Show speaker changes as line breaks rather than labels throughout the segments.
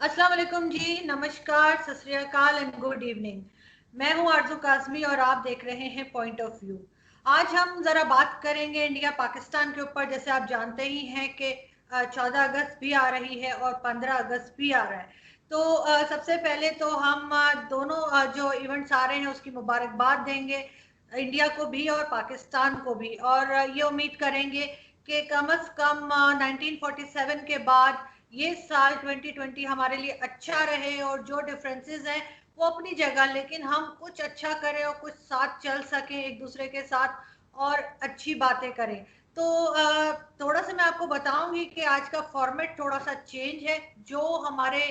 अस्सलाम वालेकुम जी, नमस्कार, सत श्री अकाल एंड गुड इवनिंग। मैं हूं आरजू काज़मी और आप देख रहे हैं पॉइंट ऑफ व्यू। आज हम ज़रा बात करेंगे इंडिया पाकिस्तान के ऊपर। जैसे आप जानते ही हैं कि 14 अगस्त भी आ रही है और 15 अगस्त भी आ रहा है। तो सबसे पहले तो हम दोनों जो इवेंट्स आ रहे हैं उसकी मुबारकबाद देंगे, इंडिया को भी और पाकिस्तान को भी। और ये उम्मीद करेंगे कि कम अज़ कम 1947 के बाद ये साल 2020 हमारे लिए अच्छा रहे और जो डिफरेंसेस हैं वो अपनी जगह, लेकिन हम कुछ अच्छा करें और कुछ साथ चल सकें एक दूसरे के साथ और अच्छी बातें करें। तो थोड़ा सा मैं आपको बताऊंगी कि आज का फॉर्मेट थोड़ा सा चेंज है। जो हमारे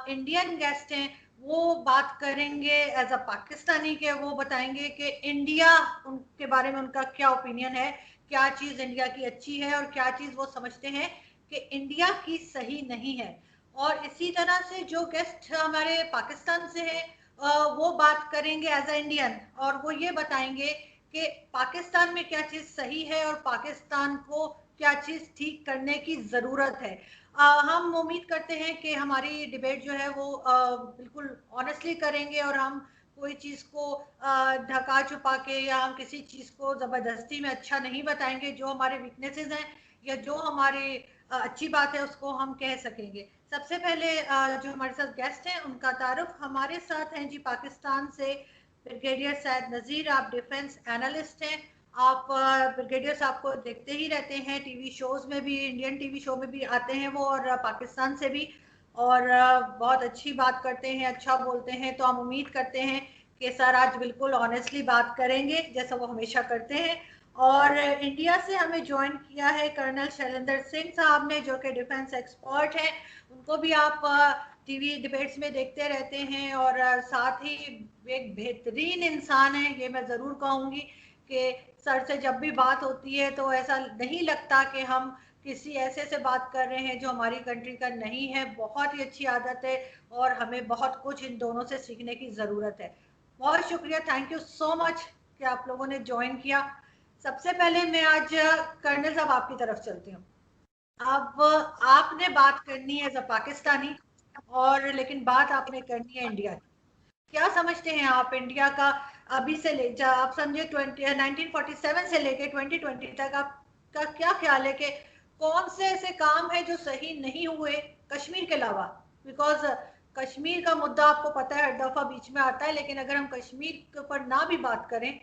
इंडियन गेस्ट हैं वो बात करेंगे एज अ पाकिस्तानी के, वो बताएंगे कि इंडिया, उनके बारे में उनका क्या ओपिनियन है, क्या चीज़ इंडिया की अच्छी है और क्या चीज़ वो समझते हैं कि इंडिया की सही नहीं है। और इसी तरह से जो गेस्ट हमारे पाकिस्तान से है वो बात करेंगे एज अ इंडियन, और वो ये बताएंगे कि पाकिस्तान में क्या चीज़ सही है और पाकिस्तान को क्या चीज़ ठीक करने की ज़रूरत है। हम उम्मीद करते हैं कि हमारी डिबेट जो है वो बिल्कुल ऑनेस्टली करेंगे और हम कोई चीज़ को ढका छुपा के या हम किसी चीज़ को ज़बरदस्ती में अच्छा नहीं बताएंगे। जो हमारे वीकनेसेस हैं या जो हमारे अच्छी बात है उसको हम कह सकेंगे। सबसे पहले जो हमारे साथ गेस्ट हैं उनका तारुफ। हमारे साथ हैं जी पाकिस्तान से ब्रिगेडियर सैयद नज़ीर। आप डिफेंस एनालिस्ट हैं। आप ब्रिगेडियर साहब को देखते ही रहते हैं टीवी शोज में भी, इंडियन टीवी शो में भी आते हैं वो, और पाकिस्तान से भी। और बहुत अच्छी बात करते हैं, अच्छा बोलते हैं। तो हम उम्मीद करते हैं कि सर आज बिल्कुल ऑनेस्टली बात करेंगे जैसा वो हमेशा करते हैं। और इंडिया से हमें ज्वाइन किया है कर्नल शैलेंद्र सिंह साहब ने, जो कि डिफेंस एक्सपर्ट हैं। उनको भी आप टीवी डिबेट्स में देखते रहते हैं और साथ ही एक बेहतरीन इंसान है, ये मैं ज़रूर कहूँगी कि सर से जब भी बात होती है तो ऐसा नहीं लगता कि हम किसी ऐसे से बात कर रहे हैं जो हमारी कंट्री का नहीं है। बहुत ही अच्छी आदत है और हमें बहुत कुछ इन दोनों से सीखने की ज़रूरत है। बहुत शुक्रिया, थैंक यू सो मच कि आप लोगों ने ज्वाइन किया। सबसे पहले मैं आज कर्नल साहब आपकी तरफ चलती हूँ। अब आपने बात करनी है एज अ पाकिस्तानी, और लेकिन बात आपने करनी है इंडिया की। क्या समझते हैं आप इंडिया का अभी से ले जा, आप समझे 1947 से लेके 2020 तक आपका क्या ख्याल है कि कौन से ऐसे काम है जो सही नहीं हुए कश्मीर के अलावा? बिकॉज कश्मीर का मुद्दा आपको पता है हर दफा बीच में आता है, लेकिन अगर हम कश्मीर के ऊपर ना भी बात करें,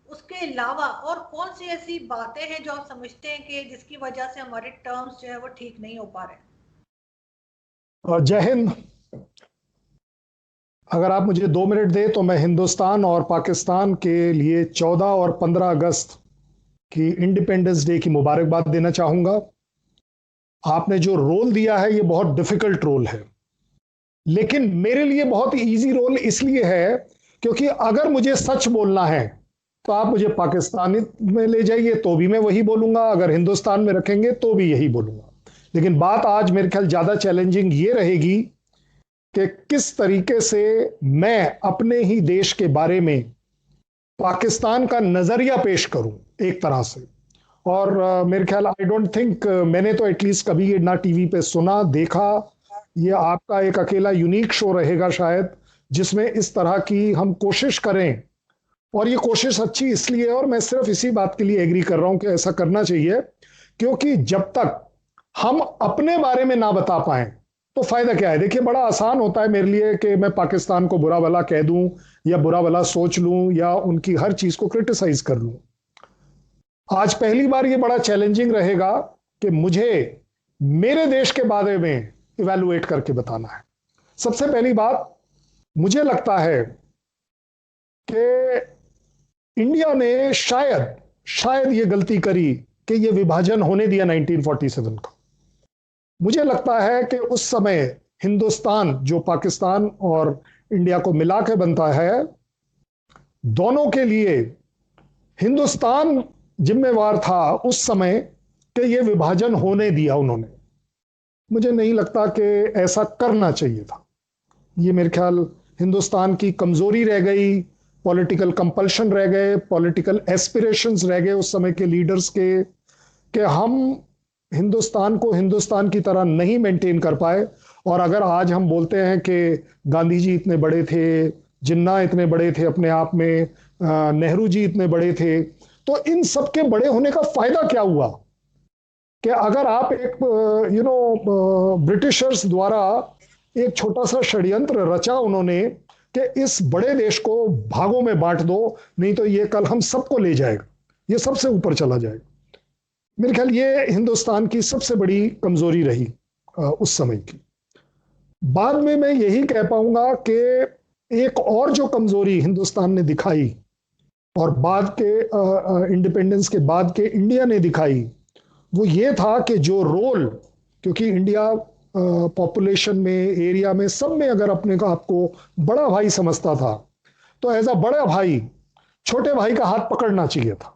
उसके अलावा और कौन सी ऐसी बातें हैं जो आप समझते हैं कि जिसकी वजह से हमारे टर्म्स जो है वो ठीक नहीं हो पा रहे?
जय हिंद। अगर आप मुझे 2 मिनट दें तो मैं हिंदुस्तान और पाकिस्तान के लिए 14 और 15 अगस्त की इंडिपेंडेंस डे की मुबारकबाद देना चाहूंगा। आपने जो रोल दिया है ये बहुत डिफिकल्ट रोल है, लेकिन मेरे लिए बहुत इजी रोल इसलिए है क्योंकि अगर मुझे सच बोलना है तो आप मुझे पाकिस्तान में ले जाइए तो भी मैं वही बोलूंगा, अगर हिंदुस्तान में रखेंगे तो भी यही बोलूंगा। लेकिन बात आज मेरे ख्याल ज्यादा चैलेंजिंग ये रहेगी कि किस तरीके से मैं अपने ही देश के बारे में पाकिस्तान का नजरिया पेश करूं एक तरह से। और मेरे ख्याल आई डोंट थिंक मैंने तो एटलीस्ट कभी ना टीवी पे सुना देखा। ये आपका एक अकेला यूनिक शो रहेगा शायद जिसमें इस तरह की हम कोशिश करें। और ये कोशिश अच्छी इसलिए है और मैं सिर्फ इसी बात के लिए एग्री कर रहा हूं कि ऐसा करना चाहिए, क्योंकि जब तक हम अपने बारे में ना बता पाए तो फायदा क्या है। देखिए, बड़ा आसान होता है मेरे लिए कि मैं पाकिस्तान को बुरा भला कह दूं या बुरा भला सोच लूं या उनकी हर चीज को क्रिटिसाइज कर लूं। आज पहली बार ये बड़ा चैलेंजिंग रहेगा कि मुझे मेरे देश के बारे में इवेलुएट करके बताना है। सबसे पहली बात, मुझे लगता है कि इंडिया ने शायद शायद ये गलती करी कि ये विभाजन होने दिया 1947 का। मुझे लगता है कि उस समय हिंदुस्तान जो पाकिस्तान और इंडिया को मिला के बनता है, दोनों के लिए हिंदुस्तान जिम्मेवार था उस समय कि ये विभाजन होने दिया उन्होंने। मुझे नहीं लगता कि ऐसा करना चाहिए था। ये मेरे ख्याल हिंदुस्तान की कमजोरी रह गई, पॉलिटिकल कंपल्शन रह गए, पॉलिटिकल एस्पिरेशंस रह गए उस समय के लीडर्स के, कि हम हिंदुस्तान को हिंदुस्तान की तरह नहीं मेंटेन कर पाए। और अगर आज हम बोलते हैं कि गांधी जी इतने बड़े थे, जिन्ना इतने बड़े थे अपने आप में, नेहरू जी इतने बड़े थे, तो इन सबके बड़े होने का फायदा क्या हुआ? कि अगर आप एक ब्रिटिशर्स द्वारा एक छोटा सा षड्यंत्र रचा उन्होंने कि इस बड़े देश को भागों में बांट दो, नहीं तो ये कल हम सबको ले जाएगा, ये सबसे ऊपर चला जाएगा। मेरे ख्याल ये हिंदुस्तान की सबसे बड़ी कमजोरी रही उस समय की। बाद में मैं यही कह पाऊंगा कि एक और जो कमजोरी हिंदुस्तान ने दिखाई और बाद के इंडिपेंडेंस के बाद के इंडिया ने दिखाई, वो ये था कि जो रोल, क्योंकि इंडिया पॉपुलेशन में, एरिया में, सब में अगर अपने को आपको बड़ा भाई समझता था, तो एज अ बड़ा भाई छोटे भाई का हाथ पकड़ना चाहिए था।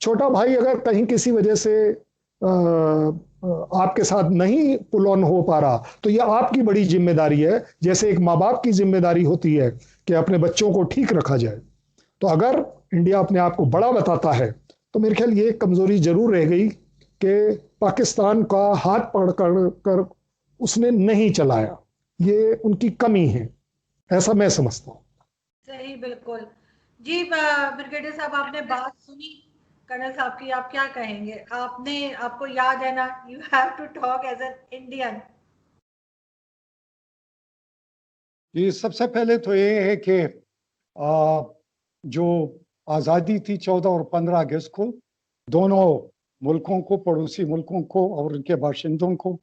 छोटा भाई अगर कहीं किसी वजह से आपके साथ नहीं पुल ऑन हो पा रहा, तो यह आपकी बड़ी जिम्मेदारी है, जैसे एक माँ बाप की जिम्मेदारी होती है कि अपने बच्चों को ठीक रखा जाए। तो अगर इंडिया अपने आप को बड़ा बताता है, तो मेरे ख्याल ये कमजोरी जरूर रह गई कि पाकिस्तान का हाथ पकड़ कर उसने नहीं चलाया। ये उनकी कमी है, ऐसा मैं समझता हूँ।
सही, बिल्कुल। जी, ब्रिगेडियर साहब, आपने बात सुनी कर्नल साहब की, आप क्या कहेंगे? आपको याद है ना, you have to talk as an Indian.
ये सबसे पहले तो ये है कि जो आज़ादी थी 14 और 15 अगस्त को, दोनों मुल्कों को, पड़ोसी मुल्कों को और उनके बाशिंदों को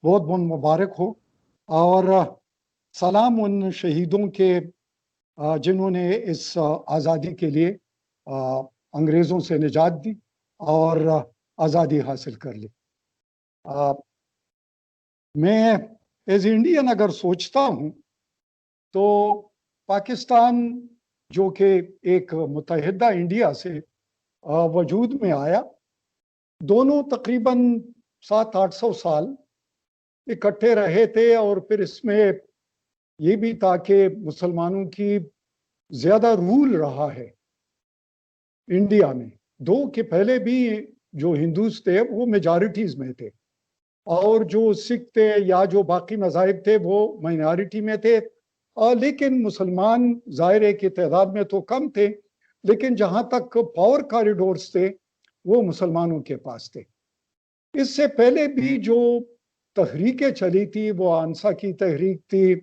बहुत बहुत मुबारक हो। और सलाम उन शहीदों के जिन्होंने इस आज़ादी के लिए अंग्रेज़ों से निजात दी और आज़ादी हासिल कर ली। मैं एज इंडियन अगर सोचता हूँ तो पाकिस्तान जो कि एक मुत्तहिदा इंडिया से वजूद में आया, दोनों तकरीबन 700-800 साल इकट्ठे रहे थे। और फिर इसमें ये भी था कि मुसलमानों की ज़्यादा रूल रहा है इंडिया में। दो के पहले भी जो हिंदूज थे वो मेजॉरिटीज़ में थे, और जो सिख थे या जो बाकी मज़ाहिब थे वो माइनॉरिटी में थे। लेकिन मुसलमान ज़ाहिर की तादाद में तो कम थे, लेकिन जहाँ तक पावर कॉरिडोर्स थे वो मुसलमानों के पास थे। इससे पहले भी जो तहरीकें चली थी, वो आंसा की तहरीक थी,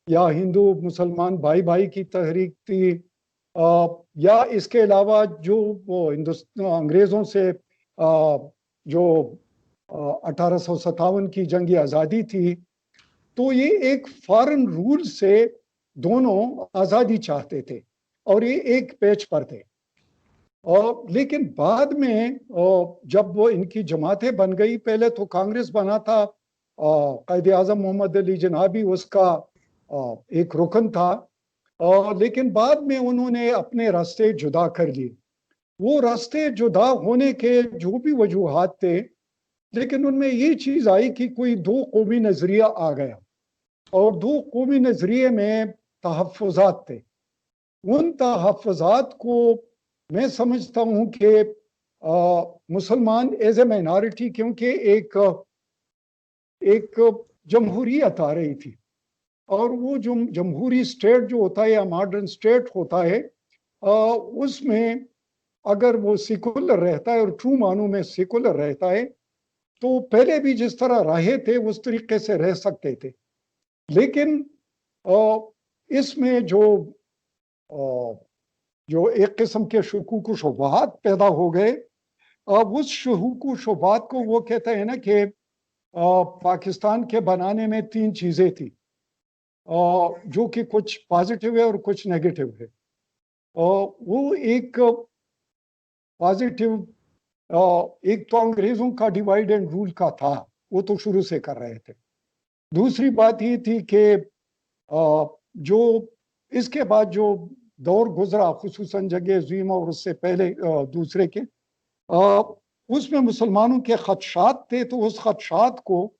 या हिंदू मुसलमान भाई भाई की तहरीक थी, या इसके अलावा जो वो हिंदुस्तान अंग्रेज़ों से जो 1857 की जंगी आज़ादी थी, तो ये एक फॉरेन रूल से दोनों आज़ादी चाहते थे और ये एक पेज पर थे। और लेकिन बाद में जब वो इनकी जमातें बन गई, पहले तो कांग्रेस बना था, कायदे आज़म मोहम्मद अली जनाबी उसका एक रुकन था, लेकिन बाद में उन्होंने अपने रास्ते जुदा कर लिए। वो रास्ते जुदा होने के जो भी वजूहात थे, लेकिन उनमें ये चीज़ आई कि कोई दो कौमी नज़रिया आ गया, और दो कौमी नज़रिए में तहफ़्फ़ुज़ात थे। उन तहफ़्फ़ुज़ात को मैं समझता हूँ कि मुसलमान एज ए माइनॉरिटी, क्योंकि एक जमहूरियत आ रही थी, और वो जो जमहूरी स्टेट जो होता है या मॉडर्न स्टेट होता है, उसमें अगर वो सेकुलर रहता है और ट्रू मानों में सेकुलर रहता है, तो पहले भी जिस तरह रहे थे उस तरीके से रह सकते थे। लेकिन इसमें जो एक किस्म के शुकूक शुबहात पैदा हो गए, उस शुकूक शुबहात को वो कहते हैं ना कि पाकिस्तान के बनाने में तीन चीज़ें थी, जो कि कुछ पॉजिटिव है और कुछ नेगेटिव है। वो एक पॉजिटिव, एक तो अंग्रेज़ों का डिवाइड एंड रूल का था, वो तो शुरू से कर रहे थे। दूसरी बात ये थी कि जो इसके बाद जो दौर गुजरा, खुसूसन जंग अज़ीम और उससे पहले दूसरे के, उसमें मुसलमानों के खदशात थे। तो उस खदशात को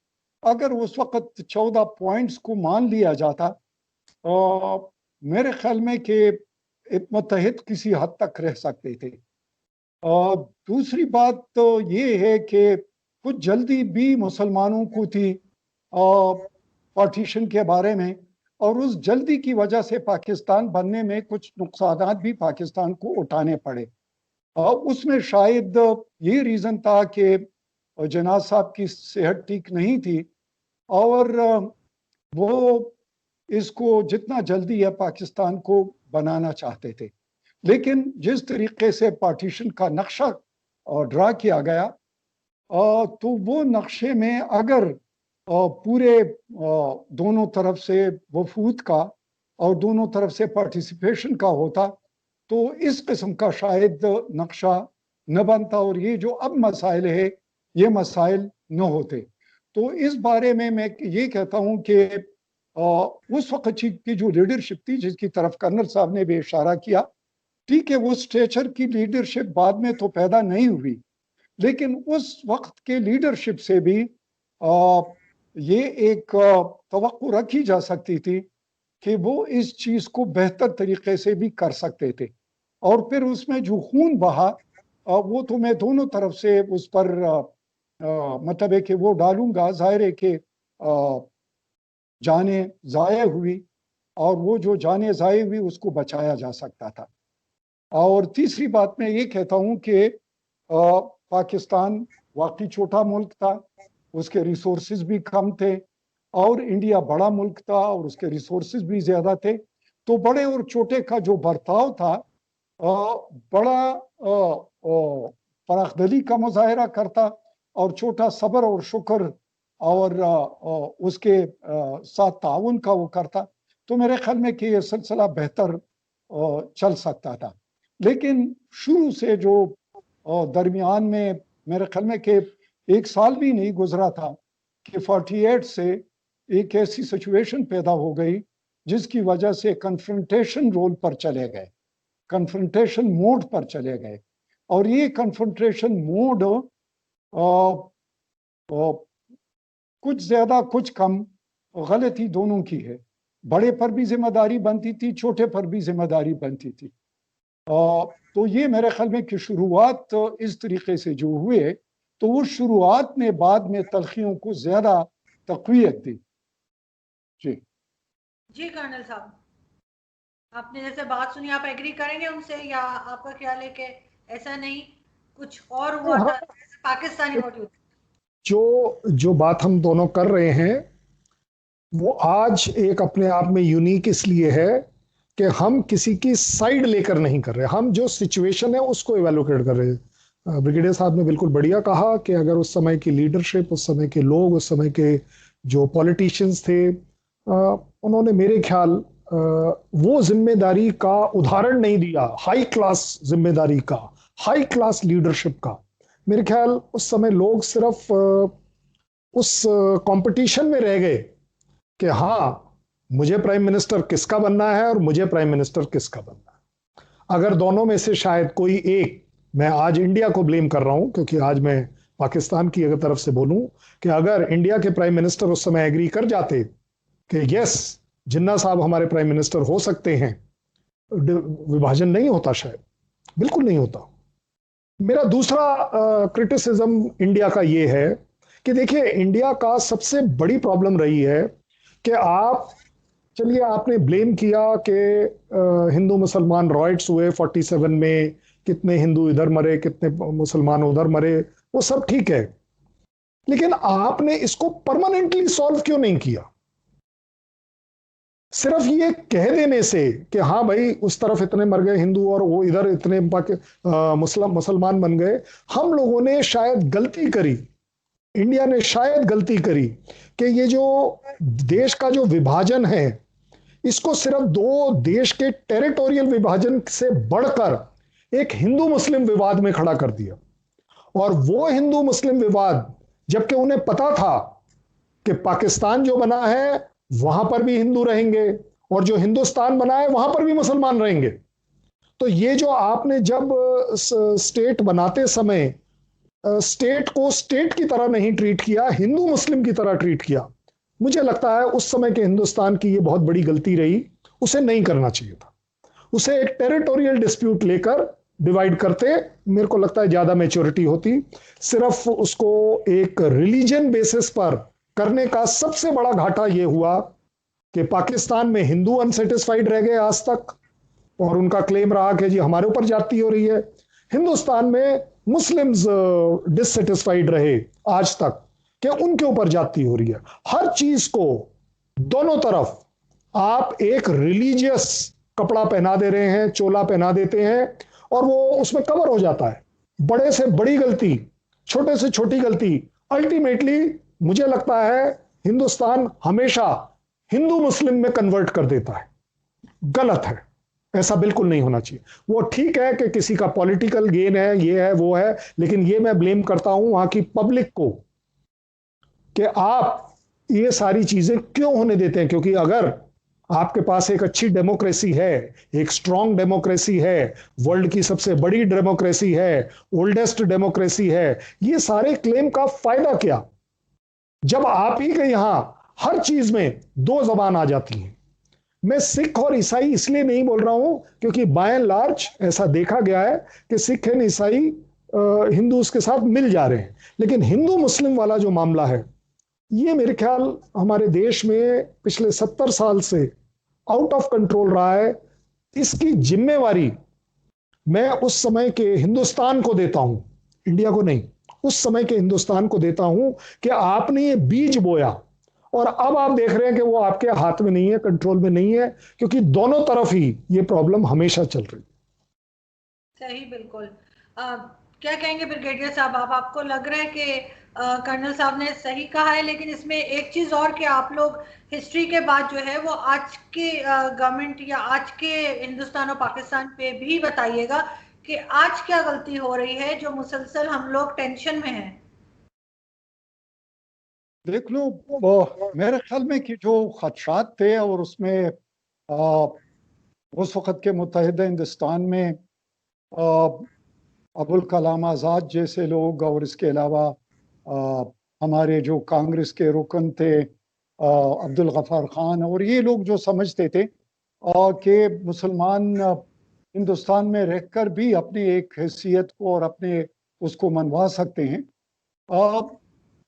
अगर उस वक़्त 14 पॉइंट्स को मान लिया जाता, मेरे ख्याल में कि एक मुत्तहिद किसी हद तक रह सकते थे। दूसरी बात तो ये है कि कुछ जल्दी भी मुसलमानों को थी पार्टीशन के बारे में, और उस जल्दी की वजह से पाकिस्तान बनने में कुछ नुकसान भी पाकिस्तान को उठाने पड़े। उसमें शायद ये रीज़न था कि जनाब साहब की सेहत ठीक नहीं थी और वो इसको जितना जल्दी है पाकिस्तान को बनाना चाहते थे। लेकिन जिस तरीके से पार्टीशन का नक्शा ड्रा किया गया, तो वो नक्शे में अगर पूरे दोनों तरफ से वफूद का और दोनों तरफ से पार्टिसिपेशन का होता तो इस किस्म का शायद नक्शा न बनता और ये जो अब मसाइल है ये मसाइल न होते। तो इस बारे में मैं ये कहता हूँ कि उस वक्त की जो लीडरशिप थी जिसकी तरफ कर्नल साहब ने भी इशारा किया, ठीक है वो स्टेचर की लीडरशिप बाद में तो पैदा नहीं हुई, लेकिन उस वक्त के लीडरशिप से भी ये एक तवक्को रखी जा सकती थी कि वो इस चीज़ को बेहतर तरीके से भी कर सकते थे। और फिर उसमें जो खून बहा वो तो मैं दोनों तरफ से उस पर मतलब है कि वो डालूंगा। जाहिर है कि जाने ज़ाये हुई और वो जो जाने ज़ाये हुई उसको बचाया जा सकता था। और तीसरी बात मैं ये कहता हूँ कि पाकिस्तान वाकई छोटा मुल्क था, उसके रिसोर्सेज भी कम थे, और इंडिया बड़ा मुल्क था और उसके रिसोर्सेज भी ज़्यादा थे। तो बड़े और छोटे का जो बर्ताव था बड़ा फराखदिली का मुजाहरा करता और छोटा सब्र और शुक्र और उसके साथ ताउन का वो करता। तो मेरे ख्याल में कि ये सिलसिला बेहतर चल सकता था। लेकिन शुरू से जो दरमियान में मेरे ख्याल में कि 1 साल भी नहीं गुजरा था कि 48 से एक ऐसी सिचुएशन पैदा हो गई जिसकी वजह से कन्फ्रंटेशन रोल पर चले गए, कन्फ्रंटेशन मोड पर चले गए। और ये कन्फ्रंटेशन मोड कुछ ज्यादा कुछ कम गलती दोनों की है। बड़े पर भी जिम्मेदारी बनती थी, छोटे पर भी जिम्मेदारी बनती थी। तो ये मेरे ख्याल में कि शुरुआत इस तरीके से जो हुए तो वो शुरुआत ने बाद में तलखियों को ज्यादा तक़वियत दी।
जी कर्नल साहब, आपने जैसे बात सुनी, आप एग्री करेंगे उनसे या आपका ख्याल है कि ऐसा नहीं कुछ और हुआ था पाकिस्तानी मौजूद?
जो जो बात हम दोनों कर रहे हैं वो आज एक अपने आप में यूनिक इसलिए है कि हम किसी की साइड लेकर नहीं कर रहे, हम जो सिचुएशन है उसको इवेलुएट कर रहे हैं। ब्रिगेडियर साहब ने बिल्कुल बढ़िया कहा कि अगर उस समय की लीडरशिप, उस समय के लोग, उस समय के जो पॉलिटिशियंस थे, उन्होंने मेरे ख्याल वो जिम्मेदारी का उदाहरण नहीं दिया, हाई क्लास जिम्मेदारी का, हाई क्लास लीडरशिप का। मेरे ख्याल उस समय लोग सिर्फ उस कंपटीशन में रह गए कि हाँ मुझे प्राइम मिनिस्टर किसका बनना है और मुझे प्राइम मिनिस्टर किसका बनना है। अगर दोनों में से शायद कोई एक, मैं आज इंडिया को ब्लेम कर रहा हूं क्योंकि आज मैं पाकिस्तान की अगर तरफ से बोलूं कि अगर इंडिया के प्राइम मिनिस्टर उस समय एग्री कर जाते कि यस जिन्ना साहब हमारे प्राइम मिनिस्टर हो सकते हैं, विभाजन नहीं होता, शायद बिल्कुल नहीं होता। मेरा दूसरा क्रिटिसिज्म इंडिया का ये है कि देखिए इंडिया का सबसे बड़ी प्रॉब्लम रही है कि आप, चलिए आपने ब्लेम किया कि हिंदू मुसलमान रॉयट्स हुए 47 में, कितने हिंदू इधर मरे, कितने मुसलमान उधर मरे, वो सब ठीक है, लेकिन आपने इसको परमानेंटली सॉल्व क्यों नहीं किया? सिर्फ ये कह देने से कि हाँ भाई उस तरफ इतने मर गए हिंदू और वो इधर इतने मुसलमान बन गए, हम लोगों ने शायद गलती करी, इंडिया ने शायद गलती करी कि ये जो देश का जो विभाजन है इसको सिर्फ दो देश के टेरिटोरियल विभाजन से बढ़कर एक हिंदू मुस्लिम विवाद में खड़ा कर दिया। और वो हिंदू मुस्लिम विवाद, जबकि उन्हें पता था कि पाकिस्तान जो बना है वहां पर भी हिंदू रहेंगे और जो हिंदुस्तान बना है वहां पर भी मुसलमान रहेंगे। तो ये जो आपने जब स्टेट बनाते समय स्टेट को स्टेट की तरह नहीं ट्रीट किया, हिंदू मुस्लिम की तरह ट्रीट किया, मुझे लगता है उस समय के हिंदुस्तान की ये बहुत बड़ी गलती रही। उसे नहीं करना चाहिए था, उसे एक टेरिटोरियल डिस्प्यूट लेकर डिवाइड करते, मेरे को लगता है ज्यादा मैच्योरिटी होती। सिर्फ उसको एक रिलीजन बेसिस पर करने का सबसे बड़ा घाटा यह हुआ कि पाकिस्तान में हिंदू अनसेटिस्फाइड रह गए आज तक, और उनका क्लेम रहा कि जी हमारे ऊपर ज्यादती हो रही है। हिंदुस्तान में मुस्लिम्स डिससेटिस्फाइड रहे आज तक कि उनके ऊपर ज्यादती हो रही है। हर चीज को दोनों तरफ आप एक रिलीजियस कपड़ा पहना दे रहे हैं, चोला पहना देते हैं, और वो उसमें कवर हो जाता है। बड़े से बड़ी गलती, छोटे से छोटी गलती, अल्टीमेटली मुझे लगता है हिंदुस्तान हमेशा हिंदू मुस्लिम में कन्वर्ट कर देता है। गलत है, ऐसा बिल्कुल नहीं होना चाहिए। वो ठीक है कि किसी का पॉलिटिकल गेन है, ये है वो है, लेकिन ये मैं ब्लेम करता हूं वहां की पब्लिक को कि आप ये सारी चीजें क्यों होने देते हैं। क्योंकि अगर आपके पास एक अच्छी डेमोक्रेसी है, एक स्ट्रांग डेमोक्रेसी है, वर्ल्ड की सबसे बड़ी डेमोक्रेसी है, ओल्डेस्ट डेमोक्रेसी है, ये सारे क्लेम का फायदा क्या जब आप ही के यहां हर चीज में दो जबान आ जाती है। मैं सिख और ईसाई इसलिए नहीं बोल रहा हूं क्योंकि बाय एंड लार्ज ऐसा देखा गया है कि सिख एंड ईसाई हिंदू के साथ मिल जा रहे हैं, लेकिन हिंदू मुस्लिम वाला जो मामला है, ये मेरे ख्याल हमारे देश में पिछले 70 साल से आउट ऑफ कंट्रोल रहा है। इसकी जिम्मेवारी मैं उस समय के हिंदुस्तान को देता हूं, इंडिया को नहीं, उस समय के हिंदुस्तान को देता हूं कि आपने ये बीज बोया और अब आप देख रहे हैं कि वो आपके हाथ में नहीं है, कंट्रोल में नहीं है, क्योंकि दोनों तरफ ही ये प्रॉब्लम हमेशा चल रही है।
सही, बिल्कुल। क्या कहेंगे ब्रिगेडियर साहब, आपको लग रहा है कि कर्नल साहब ने सही कहा है, लेकिन इसमें एक चीज और कि आप लोग हिस्ट्री के बाद जो है वो आज के गवर्नमेंट या आज के हिंदुस्तान और पाकिस्तान पे भी बताइएगा कि आज क्या गलती हो रही है जो मुसलसल हम लोग टेंशन में हैं।
देख लो, मेरे ख्याल में कि जो खदशात थे और उसमें उस वक़्त के मुत्तहिदा हिंदुस्तान में अबुल कलाम आज़ाद जैसे लोग और इसके अलावा हमारे जो कांग्रेस के रुकन थे अब्दुल गफ़ार खान, और ये लोग जो समझते थे कि मुसलमान हिंदुस्तान में रहकर भी अपनी एक हैसियत को और अपने उसको मनवा सकते हैं।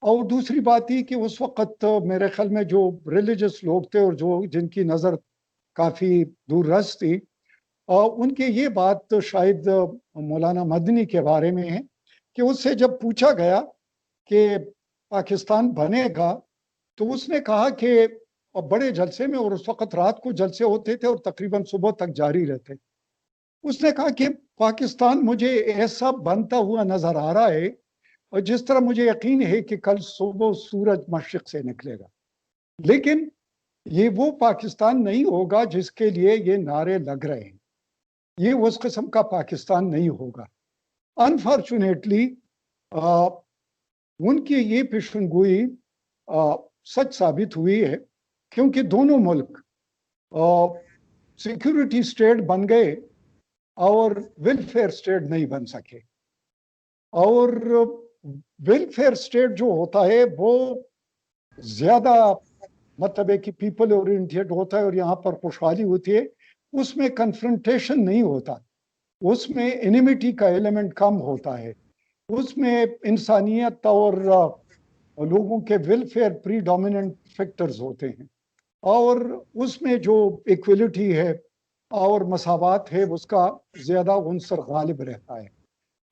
और दूसरी बात ये कि उस वक़्त मेरे ख्याल में जो रिलीजियस लोग थे और जो जिनकी नज़र काफ़ी दूररस थी, उनके ये बात तो शायद मौलाना मदनी के बारे में है कि उससे जब पूछा गया कि पाकिस्तान बनेगा तो उसने कहा कि बड़े जलसे में, और उस वक़्त रात को जलसे होते थे और तकरीबन सुबह तक जारी रहते, उसने कहा कि पाकिस्तान मुझे ऐसा बनता हुआ नजर आ रहा है और जिस तरह मुझे यकीन है कि कल सुबह सूरज मशरिक से निकलेगा, लेकिन ये वो पाकिस्तान नहीं होगा जिसके लिए ये नारे लग रहे हैं। ये उस किस्म का पाकिस्तान नहीं होगा। अनफॉर्चुनेटली उनकी ये पेशनगोई सच साबित हुई है, क्योंकि दोनों मुल्क सिक्योरिटी स्टेट बन गए और वेलफेयर स्टेट नहीं बन सके। और वेलफेयर स्टेट जो होता है वो ज्यादा मतलब है कि पीपल ओरिएंटेड होता है और यहाँ पर खुशहाली होती है, उसमें कन्फ्रंटेशन नहीं होता, उसमें एनिमिटी का एलिमेंट कम होता है, उसमें इंसानियत और लोगों के वेलफेयर प्रीडोमिनेंट फैक्टर्स होते हैं, और उसमें जो इक्वलिटी है और मसावात है उसका ज्यादा उनसर गालिब रहता है।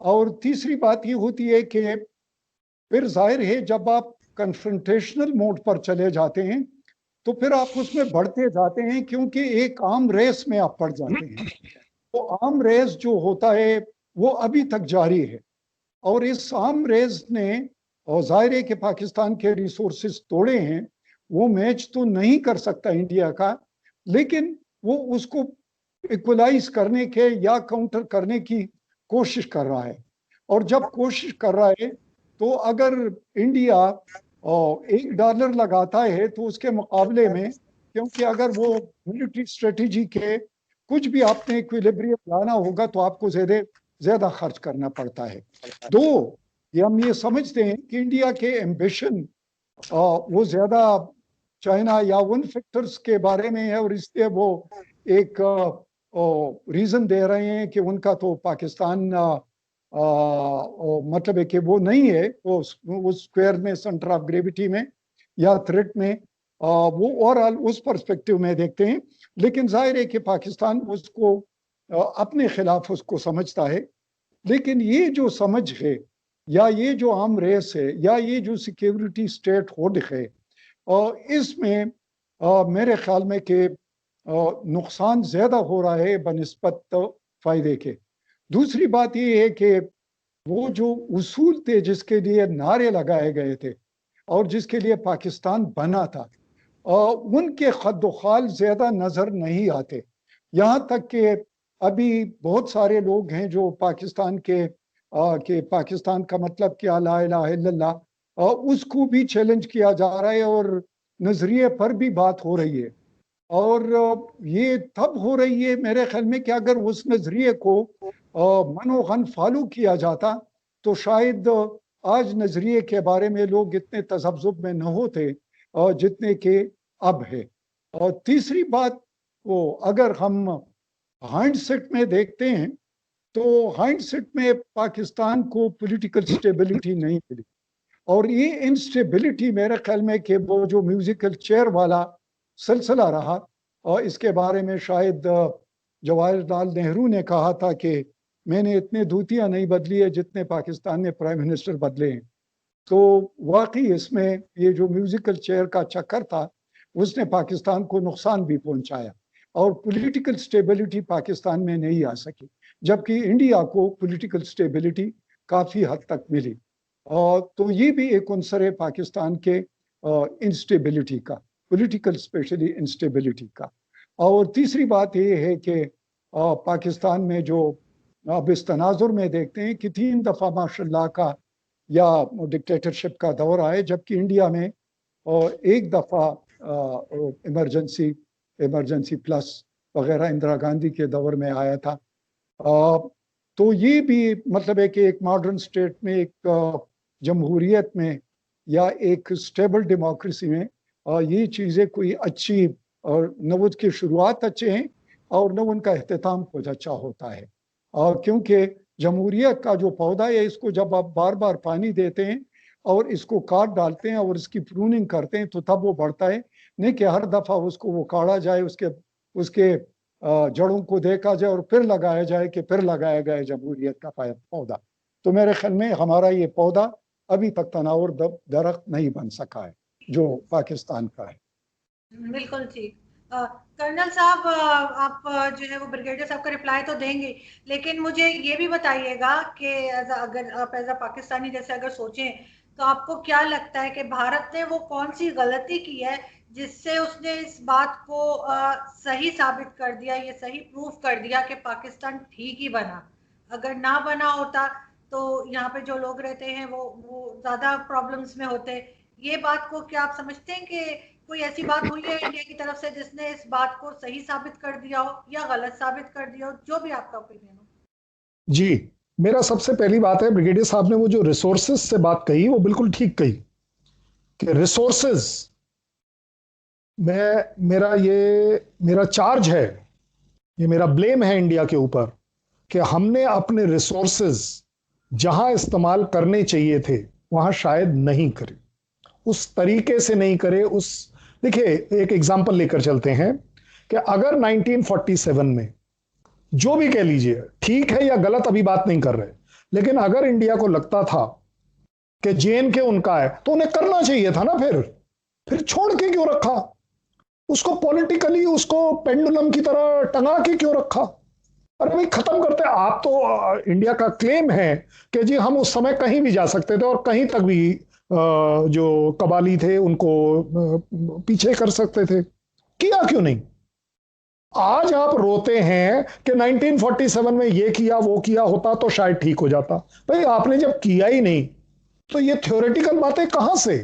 और तीसरी बात ये होती है कि फिर जाहिर है जब आप कन्फ्रंटेशनल मोड पर चले जाते हैं तो फिर आप उसमें बढ़ते जाते हैं, क्योंकि एक आम रेस में आप पड़ जाते हैं। तो आम रेस जो होता है वो अभी तक जारी है, और इस आम रेस ने, और जाहिर है कि पाकिस्तान के रिसोर्सेज तोड़े हैं, वो मैच तो नहीं कर सकता इंडिया का, लेकिन वो उसको इक्वलाइज करने के या काउंटर करने की कोशिश कर रहा है। और जब कोशिश कर रहा है तो अगर इंडिया $1 लगाता है तो उसके मुकाबले में, क्योंकि अगर वो मिलिट्री स्ट्रेटेजी के कुछ भी आपने इक्विलिब्रियम लाना होगा तो आपको ज्यादा खर्च करना पड़ता है। दो, ये हम ये समझते हैं कि इंडिया के एम्बिशन वो ज्यादा चाइना या उन फैक्टर्स के बारे में है, और इसलिए वो एक रीजन दे रहे हैं कि उनका तो पाकिस्तान मतलब है कि वो नहीं है, वो उस स्क्वायर में सेंटर ऑफ ग्रेविटी में, या थ्रेट में, वो ओवरऑल उस पर्सपेक्टिव में देखते हैं। लेकिन जाहिर है कि पाकिस्तान उसको अपने खिलाफ उसको समझता है। लेकिन ये जो समझ है, या ये जो आम रेस है, या ये जो सिक्योरिटी स्टेट होल्ड है, इसमें मेरे ख्याल में कि नुकसान ज्यादा हो रहा है बनिस्बत फायदे के। दूसरी बात ये है कि वो जो उसूल थे जिसके लिए नारे लगाए गए थे और जिसके लिए पाकिस्तान बना था, उनके खद्दोखाल ज्यादा नजर नहीं आते। यहाँ तक कि अभी बहुत सारे लोग हैं जो पाकिस्तान के पाकिस्तान का मतलब क्या, ला इलाहा इल्लल्लाह, उसको भी चैलेंज किया जा रहा है और नजरिए पर भी बात हो रही है। और ये तब हो रही है मेरे ख्याल में कि अगर उस नजरिए को मनोगन फॉलो किया जाता तो शायद आज नजरिए के बारे में लोग इतने तजब्जुब में न होते जितने के अब है। और तीसरी बात, वो अगर हम हाइंडसेट में देखते हैं तो हाइंडसेट में पाकिस्तान को पॉलिटिकल स्टेबिलिटी नहीं मिली। और ये इंस्टेबिलिटी मेरे ख्याल में कि वो जो म्यूजिकल चेयर वाला सिलसिला रहा, और इसके बारे में शायद जवाहरलाल नेहरू ने कहा था कि मैंने इतने धूतियां नहीं बदली है जितने पाकिस्तान ने प्राइम मिनिस्टर बदले हैं। तो वाकई इसमें ये जो म्यूजिकल चेयर का चक्कर था उसने पाकिस्तान को नुकसान भी पहुंचाया और पॉलिटिकल स्टेबिलिटी पाकिस्तान में नहीं आ सकी, जबकि इंडिया को पॉलिटिकल स्टेबिलिटी काफ़ी हद तक मिली। तो ये भी एक अंसर है पाकिस्तान के इंस्टेबिलिटी का, पॉलिटिकल स्पेशली इंस्टेबिलिटी का। और तीसरी बात ये है कि पाकिस्तान में जो अब इस तनाजुर में देखते हैं कि 3 दफ़ा माशाल्लाह का या डिक्टेटरशिप का दौर आए, जबकि इंडिया में एक दफ़ा इमरजेंसी प्लस वगैरह इंदिरा गांधी के दौर में आया था। तो ये भी मतलब है कि एक मॉडर्न स्टेट में, एक जमहूरियत में या एक स्टेबल डेमोक्रेसी में ये चीज़ें कोई अच्छी, और न उसकी शुरुआत अच्छे हैं और न उनका अख्ताम कुछ अच्छा होता है। क्योंकि जमहूरियत का जो पौधा है, इसको जब आप बार बार पानी देते हैं और इसको काट डालते हैं और इसकी प्रूनिंग करते हैं तो तब वो बढ़ता है, नहीं कि हर दफ़ा उसको वो काटा जाए, उसके जड़ों को देखा जाए और फिर लगाया जाए कि फिर लगाया गया जमहूरियत का पौधा। तो मेरे ख्याल में हमारा ये पौधा अभी तक तनावर दरख्त नहीं बन सका है जो पाकिस्तान का है।
बिल्कुल ठीक। कर्नल साहब, आप जो है वो ब्रिगेडियर साहब का रिप्लाई तो देंगे, लेकिन मुझे ये भी बताइएगा कि अगर आप एज अ पाकिस्तानी जैसे अगर सोचें तो आपको क्या लगता है कि भारत ने वो कौन सी गलती की है जिससे उसने इस बात को सही साबित कर दिया, ये सही प्रूफ कर दिया कि पाकिस्तान ठीक ही बना। अगर ना बना होता तो यहाँ पे जो लोग रहते हैं वो ज्यादा प्रॉब्लम्स में होते। ये बात को क्या आप समझते हैं कि कोई ऐसी बात हुई है इंडिया की तरफ से जिसने इस बात को सही साबित कर दिया हो या गलत साबित कर दिया हो, जो भी आपका ओपिनियन हो?
जी, मेरा सबसे पहली बात है, ब्रिगेडियर साहब ने वो जो रिसोर्सेज से बात कही वो बिल्कुल ठीक कही कि रिसोर्सेज में मेरा चार्ज है, ये मेरा ब्लेम है इंडिया के ऊपर कि हमने अपने रिसोर्सेज जहां इस्तेमाल करने चाहिए थे वहां शायद नहीं करे, उस तरीके से नहीं करे। देखिए, एक एग्जांपल लेकर चलते हैं कि अगर 1947 में, जो भी कह लीजिए ठीक है या गलत अभी बात नहीं कर रहे, लेकिन अगर इंडिया को लगता था कि JNK उनका है तो उन्हें करना चाहिए था ना, फिर छोड़ के क्यों रखा उसको, पॉलिटिकली उसको पेंडुलम की तरह टंगा के क्यों रखा? अरे भाई खत्म करते। आप तो इंडिया का क्लेम है कि जी हम उस समय कहीं भी जा सकते थे और कहीं तक भी जो कबाली थे उनको पीछे कर सकते थे, किया क्यों नहीं? आज आप रोते हैं कि 1947 में ये किया वो किया होता तो शायद ठीक हो जाता। भाई आपने जब किया ही नहीं तो ये थ्योरेटिकल बातें कहां से?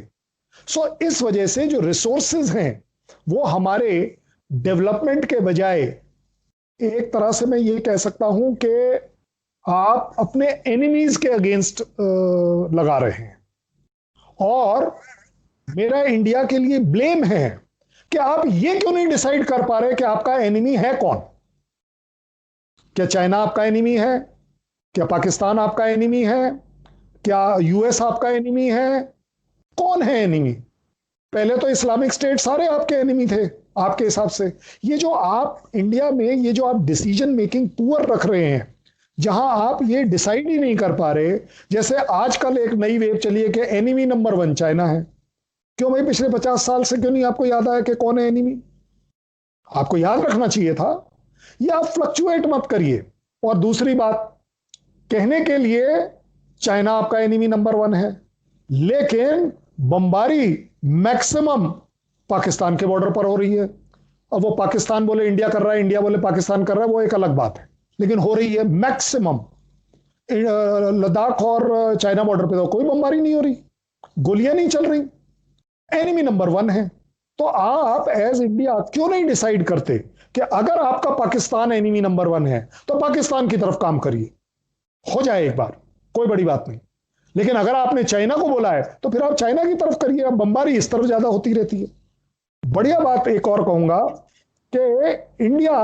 इस वजह से जो रिसोर्सेज हैं वो हमारे डेवलपमेंट के बजाय, एक तरह से मैं ये कह सकता हूं कि आप अपने एनिमीज के अगेंस्ट लगा रहे हैं। और मेरा इंडिया के लिए ब्लेम है कि आप ये क्यों नहीं डिसाइड कर पा रहे कि आपका एनिमी है कौन? क्या चाइना आपका एनिमी है? क्या पाकिस्तान आपका एनिमी है? क्या US आपका एनिमी है? कौन है एनिमी? पहले तो इस्लामिक स्टेट सारे आपके एनिमी थे आपके हिसाब से। ये जो आप इंडिया में ये जो आप डिसीजन मेकिंग पुअर रख रहे हैं, जहां आप ये डिसाइड ही नहीं कर पा रहे, जैसे आजकल एक नई वेव चली है कि एनिमी नंबर 1 चाइना है। क्यों भाई, पिछले 50 साल से क्यों नहीं आपको याद आया कि कौन है एनिमी? आपको याद रखना चाहिए था। ये आप फ्लक्चुएट मत करिए। और दूसरी बात, कहने के लिए चाइना आपका एनिमी नंबर 1 है, लेकिन बमबारी मैक्सिमम पाकिस्तान के बॉर्डर पर हो रही है। अब वो पाकिस्तान बोले इंडिया कर रहा है, इंडिया बोले पाकिस्तान कर रहा है, वो एक अलग बात है, लेकिन हो रही है मैक्सिमम। लद्दाख और चाइना बॉर्डर पे तो कोई बमबारी नहीं हो रही, गोलियां नहीं चल रही, एनिमी नंबर 1 है। तो आप एज इंडिया क्यों नहीं डिसाइड करते कि अगर आपका पाकिस्तान एनिमी नंबर 1 है तो पाकिस्तान की तरफ काम करिए, हो जाए एक बार, कोई बड़ी बात नहीं। लेकिन अगर आपने चाइना को बोला है तो फिर आप चाइना की तरफ करिए। अब बमबारी इस तरफ ज्यादा होती रहती है। बढ़िया बात एक और कहूंगा कि इंडिया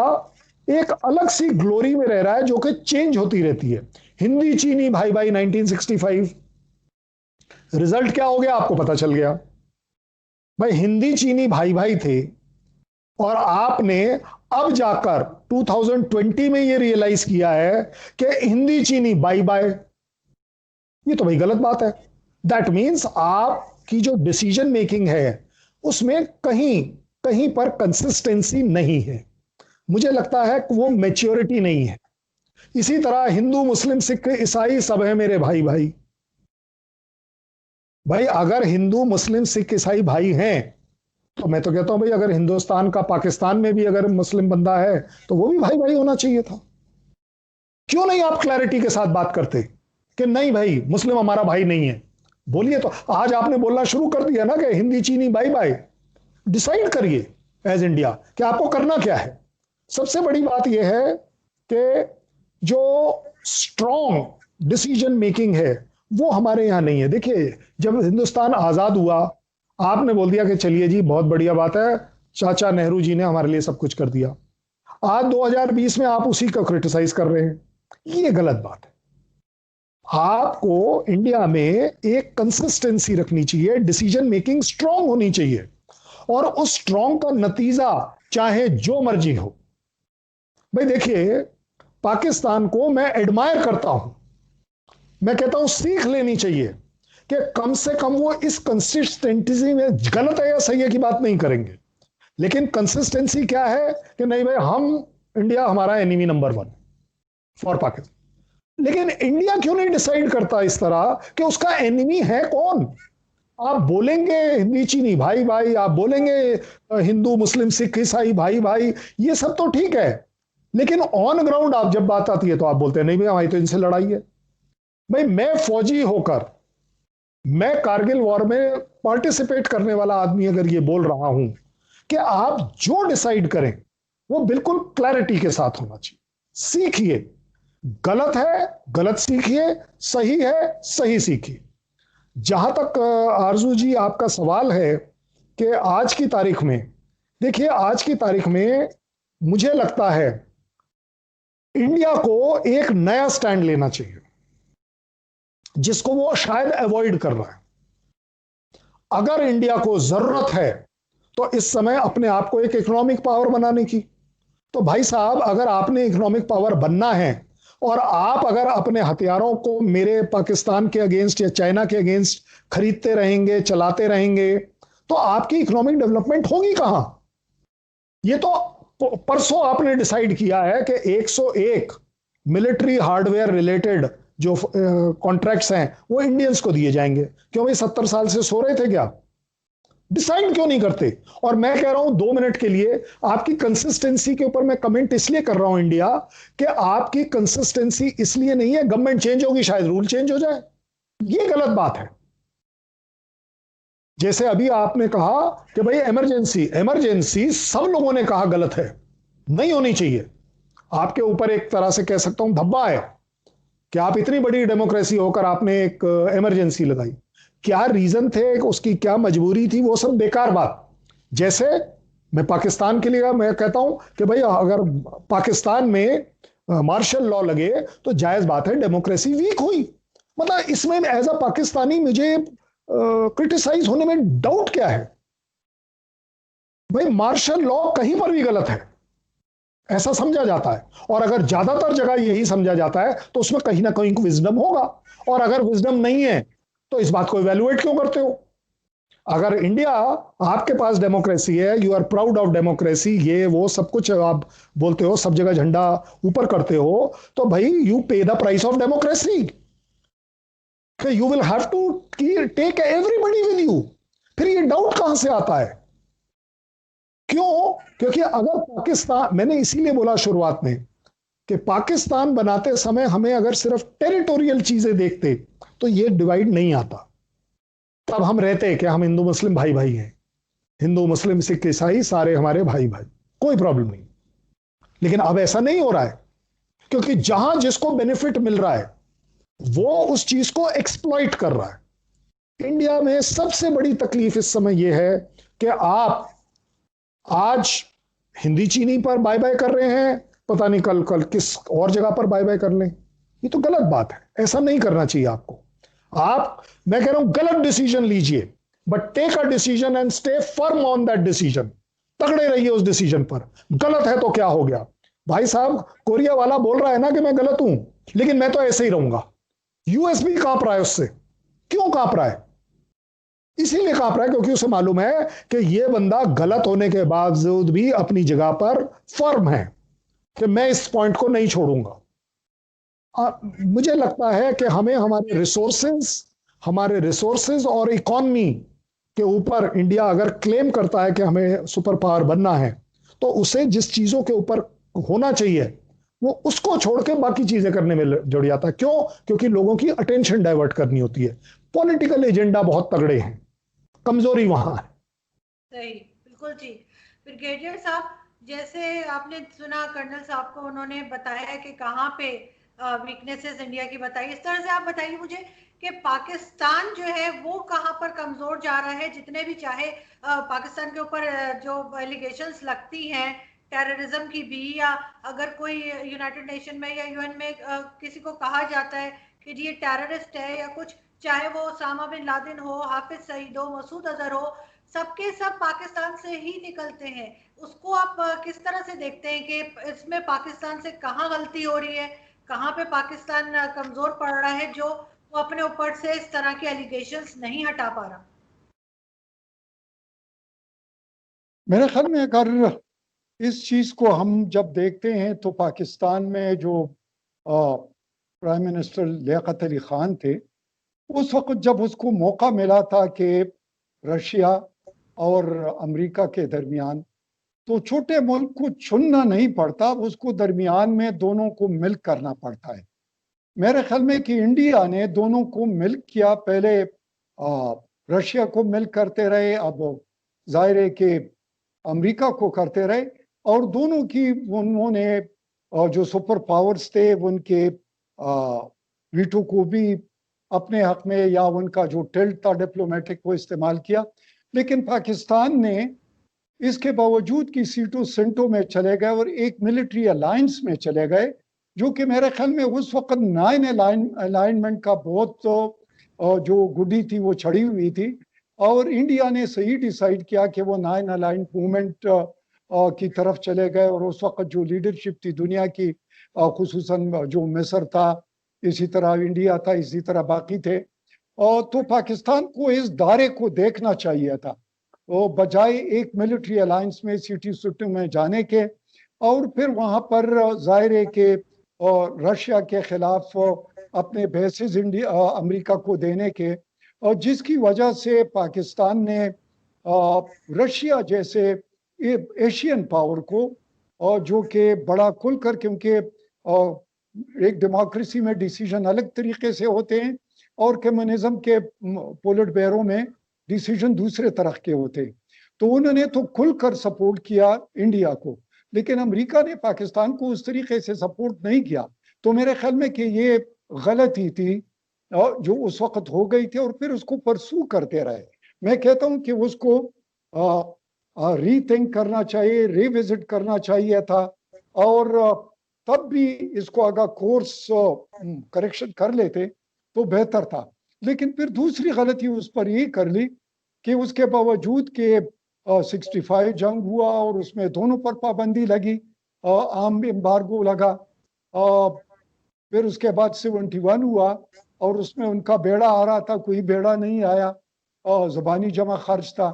एक अलग सी ग्लोरी में रह रहा है जो कि चेंज होती रहती है। हिंदी चीनी भाई भाई 1965, रिजल्ट क्या हो गया आपको पता चल गया। भाई हिंदी चीनी भाई भाई थे, और आपने अब जाकर 2020 में ये रियलाइज किया है कि हिंदी चीनी बाय बाय। ये तो भाई गलत बात है। दैट मीन्स आपकी जो डिसीजन मेकिंग है उसमें कहीं कहीं पर कंसिस्टेंसी नहीं है। मुझे लगता है कि वो मैच्योरिटी नहीं है। इसी तरह हिंदू मुस्लिम सिख ईसाई सब है मेरे भाई भाई। भाई अगर हिंदू मुस्लिम सिख ईसाई भाई हैं तो मैं तो कहता हूं भाई अगर हिंदुस्तान का पाकिस्तान में भी अगर मुस्लिम बंदा है तो वो भी भाई भाई होना चाहिए था। क्यों नहीं आप क्लैरिटी के साथ बात करते कि नहीं भाई मुस्लिम हमारा भाई नहीं है? बोलिए। तो आज आपने बोलना शुरू कर दिया ना कि हिंदी चीनी बाय बाय। डिसाइड करिए एज इंडिया कि आपको करना क्या है। सबसे बड़ी बात यह है कि जो स्ट्रॉन्ग डिसीजन मेकिंग है वो हमारे यहां नहीं है। देखिए जब हिंदुस्तान आजाद हुआ आपने बोल दिया कि चलिए जी बहुत बढ़िया बात है, चाचा नेहरू जी ने हमारे लिए सब कुछ कर दिया। आज 2020 में आप उसी को क्रिटिसाइज कर रहे हैं, ये गलत बात है। आपको इंडिया में एक कंसिस्टेंसी रखनी चाहिए, डिसीजन मेकिंग स्ट्रांग होनी चाहिए, और उस स्ट्रांग का नतीजा चाहे जो मर्जी हो। भाई देखिए पाकिस्तान को मैं एडमायर करता हूं, मैं कहता हूं सीख लेनी चाहिए कि कम से कम वो इस कंसिस्टेंसी में, गलत है या सही है की बात नहीं करेंगे, लेकिन कंसिस्टेंसी क्या है कि नहीं भाई हम इंडिया हमारा एनिमी नंबर 1 फॉर पाकिस्तान। लेकिन इंडिया क्यों नहीं डिसाइड करता इस तरह कि उसका एनिमी है कौन? आप बोलेंगे हिंदी चीनी भाई भाई, आप बोलेंगे हिंदू मुस्लिम सिख ईसाई भाई भाई, ये सब तो ठीक है, लेकिन ऑन ग्राउंड आप जब बात आती है तो आप बोलते हैं नहीं भाई हमारी तो इनसे लड़ाई है। भाई मैं फौजी होकर, मैं कारगिल वॉर में पार्टिसिपेट करने वाला आदमी अगर ये बोल रहा हूं कि आप जो डिसाइड करें वो बिल्कुल क्लैरिटी के साथ होना चाहिए। सीखिए, गलत है गलत सीखिए, सही है सही सीखिए। जहां तक आरजू जी आपका सवाल है कि आज की तारीख में, देखिए आज की तारीख में मुझे लगता है इंडिया को एक नया स्टैंड लेना चाहिए जिसको वो शायद अवॉइड कर रहा है। अगर इंडिया को जरूरत है तो इस समय अपने आप को एक इकोनॉमिक पावर बनाने की, तो भाई साहब अगर आपने इकोनॉमिक पावर बनना है और आप अगर अपने हथियारों को मेरे पाकिस्तान के अगेंस्ट या चाइना के अगेंस्ट खरीदते रहेंगे, चलाते रहेंगे, तो आपकी इकोनॉमिक डेवलपमेंट होगी कहां? ये तो परसों आपने डिसाइड किया है कि 101 मिलिट्री हार्डवेयर रिलेटेड जो कॉन्ट्रैक्ट्स हैं वो इंडियंस को दिए जाएंगे। क्यों भाई 70 साल से सो रहे थे क्या? डिसाइड क्यों नहीं करते? और मैं कह रहा हूं 2 मिनट के लिए आपकी कंसिस्टेंसी के ऊपर मैं कमेंट इसलिए कर रहा हूं इंडिया कि आपकी कंसिस्टेंसी इसलिए नहीं है, गवर्नमेंट चेंज होगी शायद रूल चेंज हो जाए, ये गलत बात है। जैसे अभी आपने कहा कि भाई इमरजेंसी, इमरजेंसी सब लोगों ने कहा गलत है, नहीं होनी चाहिए। आपके ऊपर एक तरह से कह सकता हूं धब्बा है कि आप इतनी बड़ी डेमोक्रेसी होकर आपने एक इमरजेंसी लगाई। क्या रीजन थे, उसकी क्या मजबूरी थी, वो सब बेकार बात। जैसे मैं पाकिस्तान के लिए मैं कहता हूं कि भाई अगर पाकिस्तान में मार्शल लॉ लगे तो जायज बात है, डेमोक्रेसी वीक हुई। मतलब इसमें एज अ पाकिस्तानी मुझे क्रिटिसाइज होने में डाउट क्या है? भाई मार्शल लॉ कहीं पर भी गलत है, ऐसा समझा जाता है, और अगर ज्यादातर जगह यही समझा जाता है तो उसमें कहीं ना कहीं विजडम होगा। और अगर विजडम नहीं है तो इस बात को इवेलुएट क्यों करते हो? अगर इंडिया, आपके पास डेमोक्रेसी है, you are proud of democracy, ये वो सब कुछ आप बोलते हो, सब जगह झंडा ऊपर करते हो, तो भाई you pay the price of democracy. You will have to take everybody with you. फिर ये डाउट कहां से आता है? क्यों? क्योंकि अगर पाकिस्तान, मैंने इसीलिए बोला शुरुआत में कि पाकिस्तान बनाते समय हमें अगर सिर्फ टेरिटोरियल चीजें देखते तो ये डिवाइड नहीं आता। तब हम रहते कि हम हिंदू मुस्लिम भाई भाई हैं, हिंदू मुस्लिम सिख ईसाई सारे हमारे भाई भाई, कोई प्रॉब्लम नहीं। लेकिन अब ऐसा नहीं हो रहा है, क्योंकि जहां जिसको बेनिफिट मिल रहा है वो उस चीज को एक्सप्लॉइट कर रहा है। इंडिया में सबसे बड़ी तकलीफ इस समय यह है कि आप आज हिंदी चीनी पर बाय बाय कर रहे हैं, पता नहीं कल कल किस और जगह पर बाय बाय कर लें। ये तो गलत बात है, ऐसा नहीं करना चाहिए आपको। आप, मैं कह रहा हूं गलत डिसीजन लीजिए, but take a decision and stay firm on that decision. तगड़े रहिए उस डिसीजन पर। गलत है तो क्या हो गया? भाई साहब, कोरिया वाला बोल रहा है ना कि मैं गलत हूं, लेकिन मैं तो ऐसे ही रहूंगा। यूएस भी कांप रहा है उससे। क्यों कांप रहा है? इसीलिए कांप रहा है क्योंकि उसे मालूम है कि यह बंदा गलत होने के बावजूद भी अपनी जगह पर फर्म है कि मैं इस पॉइंट को नहीं छोड़ूंगा। मुझे लगता है कि हमें हमारे रिसोर्सेज और इकोनॉमी के ऊपर इंडिया अगर क्लेम करता है कि हमें सुपर पावर बनना है, तो उसे जिस चीजों के ऊपर होना चाहिए वो उसको छोड़ के बाकी चीजें करने में जुड़ जाता है। क्यों? क्योंकि लोगों की अटेंशन डाइवर्ट करनी होती है। पॉलिटिकल एजेंडा बहुत तगड़े हैं, कमजोरी वहां है।
सही, बिल्कुल जी। ब्रिगेडियर साहब, जैसे आपने सुना कर्नल साहब को, उन्होंने बताया कि कहाँ पे वीकनेसेस इंडिया की बताई, इस तरह से आप बताइए मुझे कि पाकिस्तान जो है वो कहाँ पर कमजोर जा रहा है। जितने भी चाहे पाकिस्तान के ऊपर जो एलिगेशंस लगती हैं टेररिज्म की भी, या अगर कोई यूनाइटेड नेशन में या यूएन में किसी को कहा जाता है कि जी ये टेररिस्ट है या कुछ, चाहे वो ओसामा बिन लादेन हो, हाफिज सईद हो, मसूद अजहर हो, सबके सब पाकिस्तान से ही निकलते हैं। उसको आप किस तरह से देखते हैं कि इसमें पाकिस्तान से कहाँ गलती हो रही है, कहाँ पे पाकिस्तान कमजोर पड़ रहा है जो वो अपने ऊपर से इस तरह के एलिगेशंस नहीं हटा पा रहा?
मेरे ख्याल में अगर इस चीज को हम जब देखते हैं तो पाकिस्तान में जो प्राइम मिनिस्टर लियाकत अली खान थे, उस वक्त जब उसको मौका मिला था कि रशिया और अमेरिका के दरमियान, तो छोटे मुल्क को चुनना नहीं पड़ता, उसको दरमियान में दोनों को मिल करना पड़ता है। मेरे ख्याल में कि इंडिया ने दोनों को मिल किया। पहले रशिया को मिल करते रहे, अब जाहिर है कि अमेरिका को करते रहे, और दोनों की उन्होंने जो सुपर पावर्स थे उनके वीटो को भी अपने हक में, या उनका जो टिल्ट था डिप्लोमेटिक, वो इस्तेमाल किया। लेकिन पाकिस्तान ने इसके बावजूद कि सीटों सेंटों में चले गए और एक मिलिट्री अलायंस में चले गए, जो कि मेरे ख्याल में उस वक्त 9 अलाइनमेंट का बहुत जो गुड्डी थी वो छड़ी हुई थी, और इंडिया ने सही डिसाइड किया कि वो 9 अलाइन मूवमेंट की तरफ चले गए। और उस वक्त जो लीडरशिप थी दुनिया की, खुसूसन जो मिस्र था, इसी तरह इंडिया था, इसी तरह बाकी थे, और तो पाकिस्तान को इस दायरे को देखना चाहिए था, वो बजाय एक मिलिट्री अलायंस में सिटी सुट्टू में जाने के, और फिर वहां पर जाहिर है कि रशिया के खिलाफ अपने बेसिस इंडिया अमेरिका को देने के, और जिसकी वजह से पाकिस्तान ने रशिया जैसे एशियन पावर को, और जो कि बड़ा खुलकर, क्योंकि एक डेमोक्रेसी में डिसीजन अलग तरीके से होते हैं और कम्युनिज्म के पोलिट ब्यूरो में डिसीजन दूसरे तरह के होते, तो उन्होंने तो खुलकर सपोर्ट किया इंडिया को। लेकिन अमेरिका ने पाकिस्तान को उस तरीके से सपोर्ट नहीं किया। तो मेरे ख्याल में कि ये गलती थी जो उस वक्त हो गई थी, और फिर उसको परसू करते रहे। मैं कहता हूं कि उसको रीथिंक करना चाहिए, रिविजिट करना चाहिए था, और तब भी इसको अगर कोर्स करेक्शन कर लेते तो बेहतर था। लेकिन फिर दूसरी गलती उस पर ये कर ली कि उसके बावजूद कि 65 जंग हुआ और उसमें दोनों पर पाबंदी लगी, आम एम्बार्गो लगा। फिर उसके बाद 71 हुआ और उसमें उनका बेड़ा आ रहा था, कोई बेड़ा नहीं आया, ज़बानी जमा खर्च था।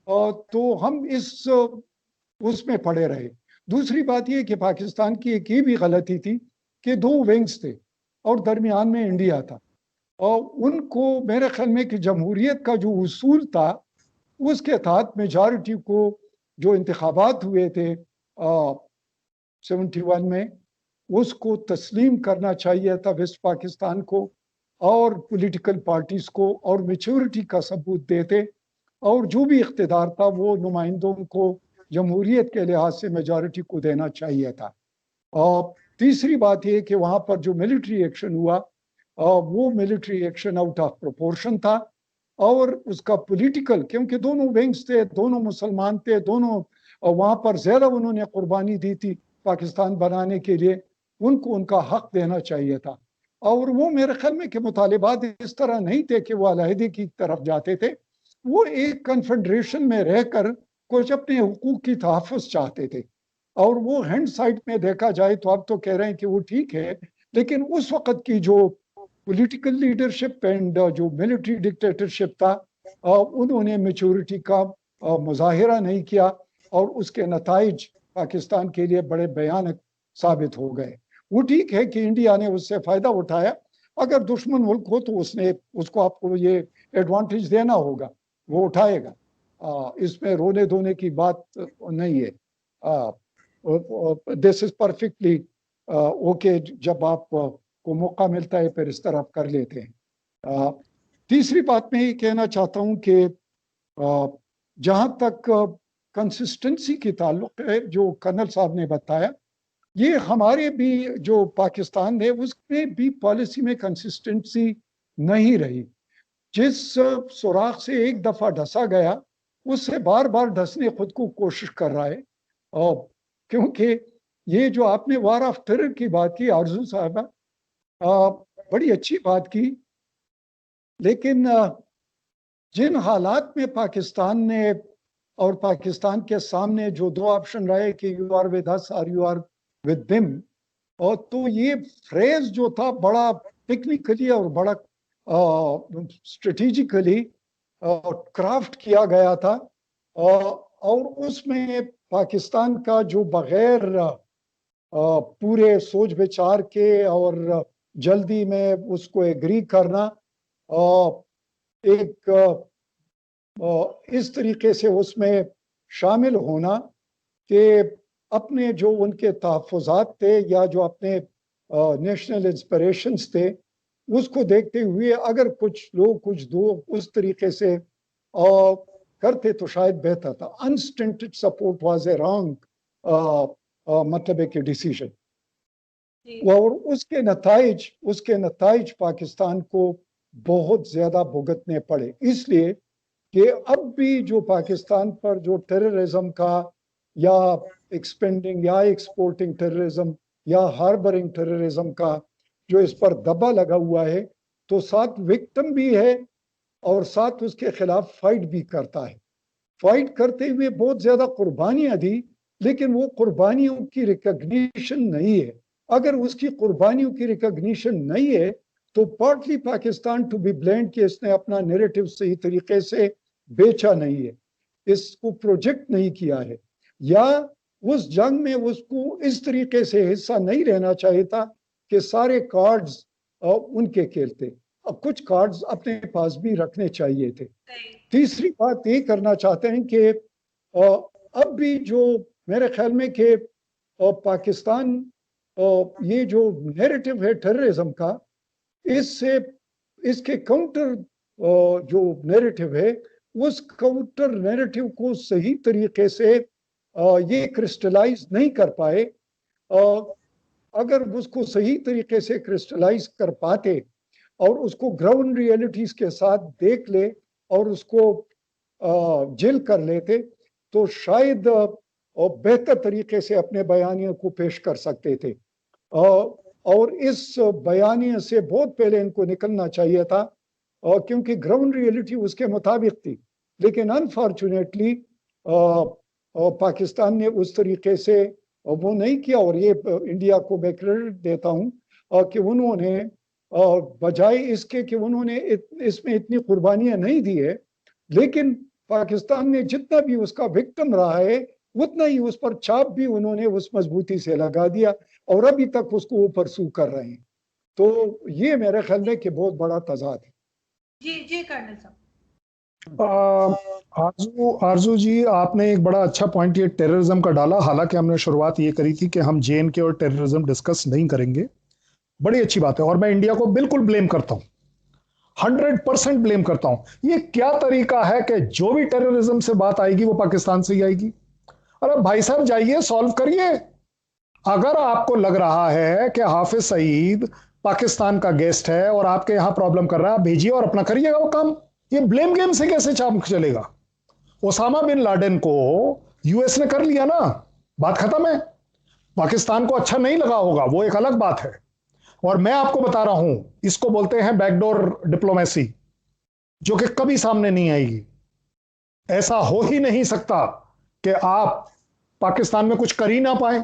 तो हम इस उसमें पड़े रहे। दूसरी बात यह कि पाकिस्तान की एक ये भी गलती थी कि दो विंग्स थे और दरमियान में इंडिया था, और उनको मेरे ख्याल में कि जमहूरियत का जो उसूल था उसके तहत मेजॉरिटी को जो इंतखाबात हुए थे 71 में, उसको तस्लीम करना चाहिए था वेस्ट पाकिस्तान को और पॉलिटिकल पार्टीज को, और मेच्योरिटी का सबूत देते, और जो भी इख्तिदार था वो नुमाइंदों को जमहूरियत के लिहाज से मेजॉरिटी को देना चाहिए था। और तीसरी बात यह कि वहाँ पर जो मिलिट्री एक्शन हुआ वो military action out of proportion था, और उसका पॉलिटिकल, क्योंकि दोनों विंग्स थे, दोनों मुसलमान थे, दोनों वहाँ पर ज़्यादा उन्होंने कुर्बानी दी थी पाकिस्तान बनाने के लिए, उनको उनका हक देना चाहिए था। और वो मेरे ख्याल में कि मुतालिबात इस तरह नहीं थे कि वो अलहदे की तरफ जाते थे, वो एक कन्फेडरेशन में रहकर कुछ अपने हुकूक की तहफ़्फ़ुज़ चाहते थे। और वो हैंड साइड में देखा जाए तो आप तो कह रहे हैं कि वो ठीक है, लेकिन उस वक़्त की जो पॉलिटिकल लीडरशिप एंड जो मिलिट्री डिक्टेटरशिप था, उन्होंने मैच्योरिटी का मुजाहिरा नहीं किया, और उसके नताइज पाकिस्तान के लिए बड़े भयानक साबित हो गए। वो ठीक है कि इंडिया ने उससे फ़ायदा उठाया, अगर दुश्मन मुल्क हो तो उसको आपको ये एडवांटेज देना होगा, वो उठाएगा, इसमें रोने धोने की बात नहीं है। दिस इज परफेक्टली ओके, जब आप को मौका मिलता है फिर इस तरह कर लेते हैं। तीसरी बात मैं ये कहना चाहता हूँ कि जहाँ तक कंसिस्टेंसी की ताल्लुक है, जो कर्नल साहब ने बताया, ये हमारे भी जो पाकिस्तान है उसमें भी पॉलिसी में कंसिस्टेंसी नहीं रही। जिस सुराख से एक दफ़ा ढसा गया उससे बार बार ढसने खुद को कोशिश कर रहा है। और क्योंकि ये जो आपने वार ऑफ टेरर की बात की आरजू साहबा, बड़ी अच्छी बात की, लेकिन जिन हालात में पाकिस्तान ने और पाकिस्तान के सामने जो दो ऑप्शन रहे कि यू आर विद अस और यू आर विद देम, और तो ये फ्रेज जो था बड़ा टेक्निकली और बड़ा स्ट्रेटेजिकली क्राफ्ट किया गया था, और उसमें पाकिस्तान का जो बगैर पूरे सोच विचार के और जल्दी में उसको एग्री करना, एक इस तरीके से उसमें शामिल होना कि अपने जो उनके तहफ़्फ़ुज़ात थे या जो अपने नेशनल इंस्पिरेशंस थे उसको देखते हुए अगर कुछ लोग कुछ दो उस तरीके से करते तो शायद बेहतर था। अनस्टिंटेड सपोर्ट वाज ए रॉन्ग मतलब एक डिसीजन, और उसके नताइज पाकिस्तान को बहुत ज्यादा भुगतने पड़े, इसलिए कि अब भी जो पाकिस्तान पर जो टेररिज्म का या एक्सपेंडिंग या एक्सपोर्टिंग टेररिज्म या हार्बरिंग टेररिज्म का जो इस पर दबा लगा हुआ है, तो साथ विक्टिम भी है और साथ उसके खिलाफ फाइट भी करता है। फाइट करते हुए बहुत ज्यादा कुर्बानियां दी, लेकिन वो कुर्बानियों की रिकग्निशन नहीं है। अगर उसकी कुर्बानियों की रिकग्निशन नहीं है तो partly Pakistan to be blamed कि इसने अपना नैरेटिव सही तरीके से बेचा नहीं है, इसको प्रोजेक्ट नहीं किया है, या उस जंग में उसको इस तरीके से हिस्सा नहीं रहना चाहिए था कि सारे कार्ड्स उनके खेलते, अब कुछ कार्ड्स अपने पास भी रखने चाहिए थे। तीसरी बात ये करना चाहते हैं कि अब भी जो मेरे ख्याल में कि पाकिस्तान ये जो नैरेटिव है टेररिज्म का, इसके काउंटर जो नैरेटिव है, उस काउंटर नैरेटिव को सही तरीके से ये क्रिस्टलाइज नहीं कर पाए। अगर उसको सही तरीके से क्रिस्टलाइज कर पाते और उसको ग्राउंड रियलिटीज के साथ देख ले और उसको जेल कर लेते तो शायद बेहतर तरीके से अपने बयानियों को पेश कर सकते थे, और इस बयानिए से बहुत पहले इनको निकलना चाहिए था, क्योंकि ग्राउंड रियलिटी उसके मुताबिक थी। लेकिन अनफॉर्चुनेटली पाकिस्तान ने उस तरीके से वो नहीं किया। और ये इंडिया को मैं क्रेडिट देता हूँ कि उन्होंने बजाय इसके कि उन्होंने इसमें इतनी कुर्बानियां नहीं दी है, लेकिन पाकिस्तान ने जितना भी उसका विक्टिम रहा है उतना ही उस पर छाप भी उन्होंने उस मजबूती से लगा दिया और अभी तक उसको वो परसू कर रहे हैं। तो ये मेरे ख्याल में कि बहुत बड़ा तजाद है।
जी जी कर्नल साहब।
आरजू आरजू जी, आपने एक बड़ा अच्छा पॉइंट ये टेररिज्म का डाला। हालांकि हमने शुरुआत ये करी थी कि हम JNK और टेररिज्म डिस्कस नहीं करेंगे। बड़ी अच्छी बात है और मैं इंडिया को बिल्कुल ब्लेम करता हूं, 100% ब्लेम करता हूं। ये क्या तरीका है कि जो भी टेररिज्म से बात आएगी वो पाकिस्तान से ही आएगी। अरे भाई साहब जाइए सॉल्व करिए। अगर आपको लग रहा है कि हाफिज सईद पाकिस्तान का गेस्ट है और आपके यहां प्रॉब्लम कर रहा है, भेजिए और अपना करिएगा वो काम। ये ब्लेम गेम से कैसे चलेगा? ओसामा बिन लादेन को US ने कर लिया ना, बात खत्म है। पाकिस्तान को अच्छा नहीं लगा होगा, वो एक अलग बात है। और मैं आपको बता रहा हूं, इसको बोलते हैं बैकडोर डिप्लोमेसी, जो कि कभी सामने नहीं आएगी। ऐसा हो ही नहीं सकता कि आप पाकिस्तान में कुछ कर ही ना पाए।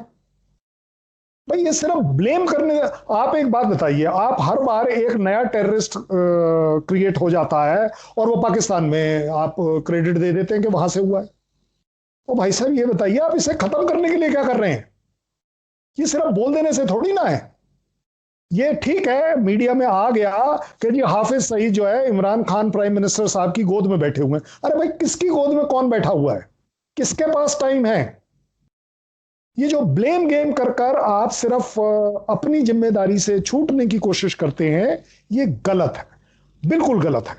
भाई ये सिर्फ ब्लेम करने। आप एक बात बताइए, आप हर बार एक नया टेररिस्ट क्रिएट हो जाता है और वो पाकिस्तान में आप क्रेडिट दे देते हैं कि वहां से हुआ है। तो भाई साहब ये बताइए, आप इसे खत्म करने के लिए क्या कर रहे हैं? ये सिर्फ बोल देने से थोड़ी ना है। ये ठीक है, मीडिया में आ गया कि जी हाफिज सईद जो है इमरान खान प्राइम मिनिस्टर साहब की गोद में बैठे हुए हैं। अरे भाई किसकी गोद में कौन बैठा हुआ है? किसके पास टाइम है? ये जो ब्लेम गेम कर कर आप सिर्फ अपनी जिम्मेदारी से छूटने की कोशिश करते हैं, ये गलत है, बिल्कुल गलत है।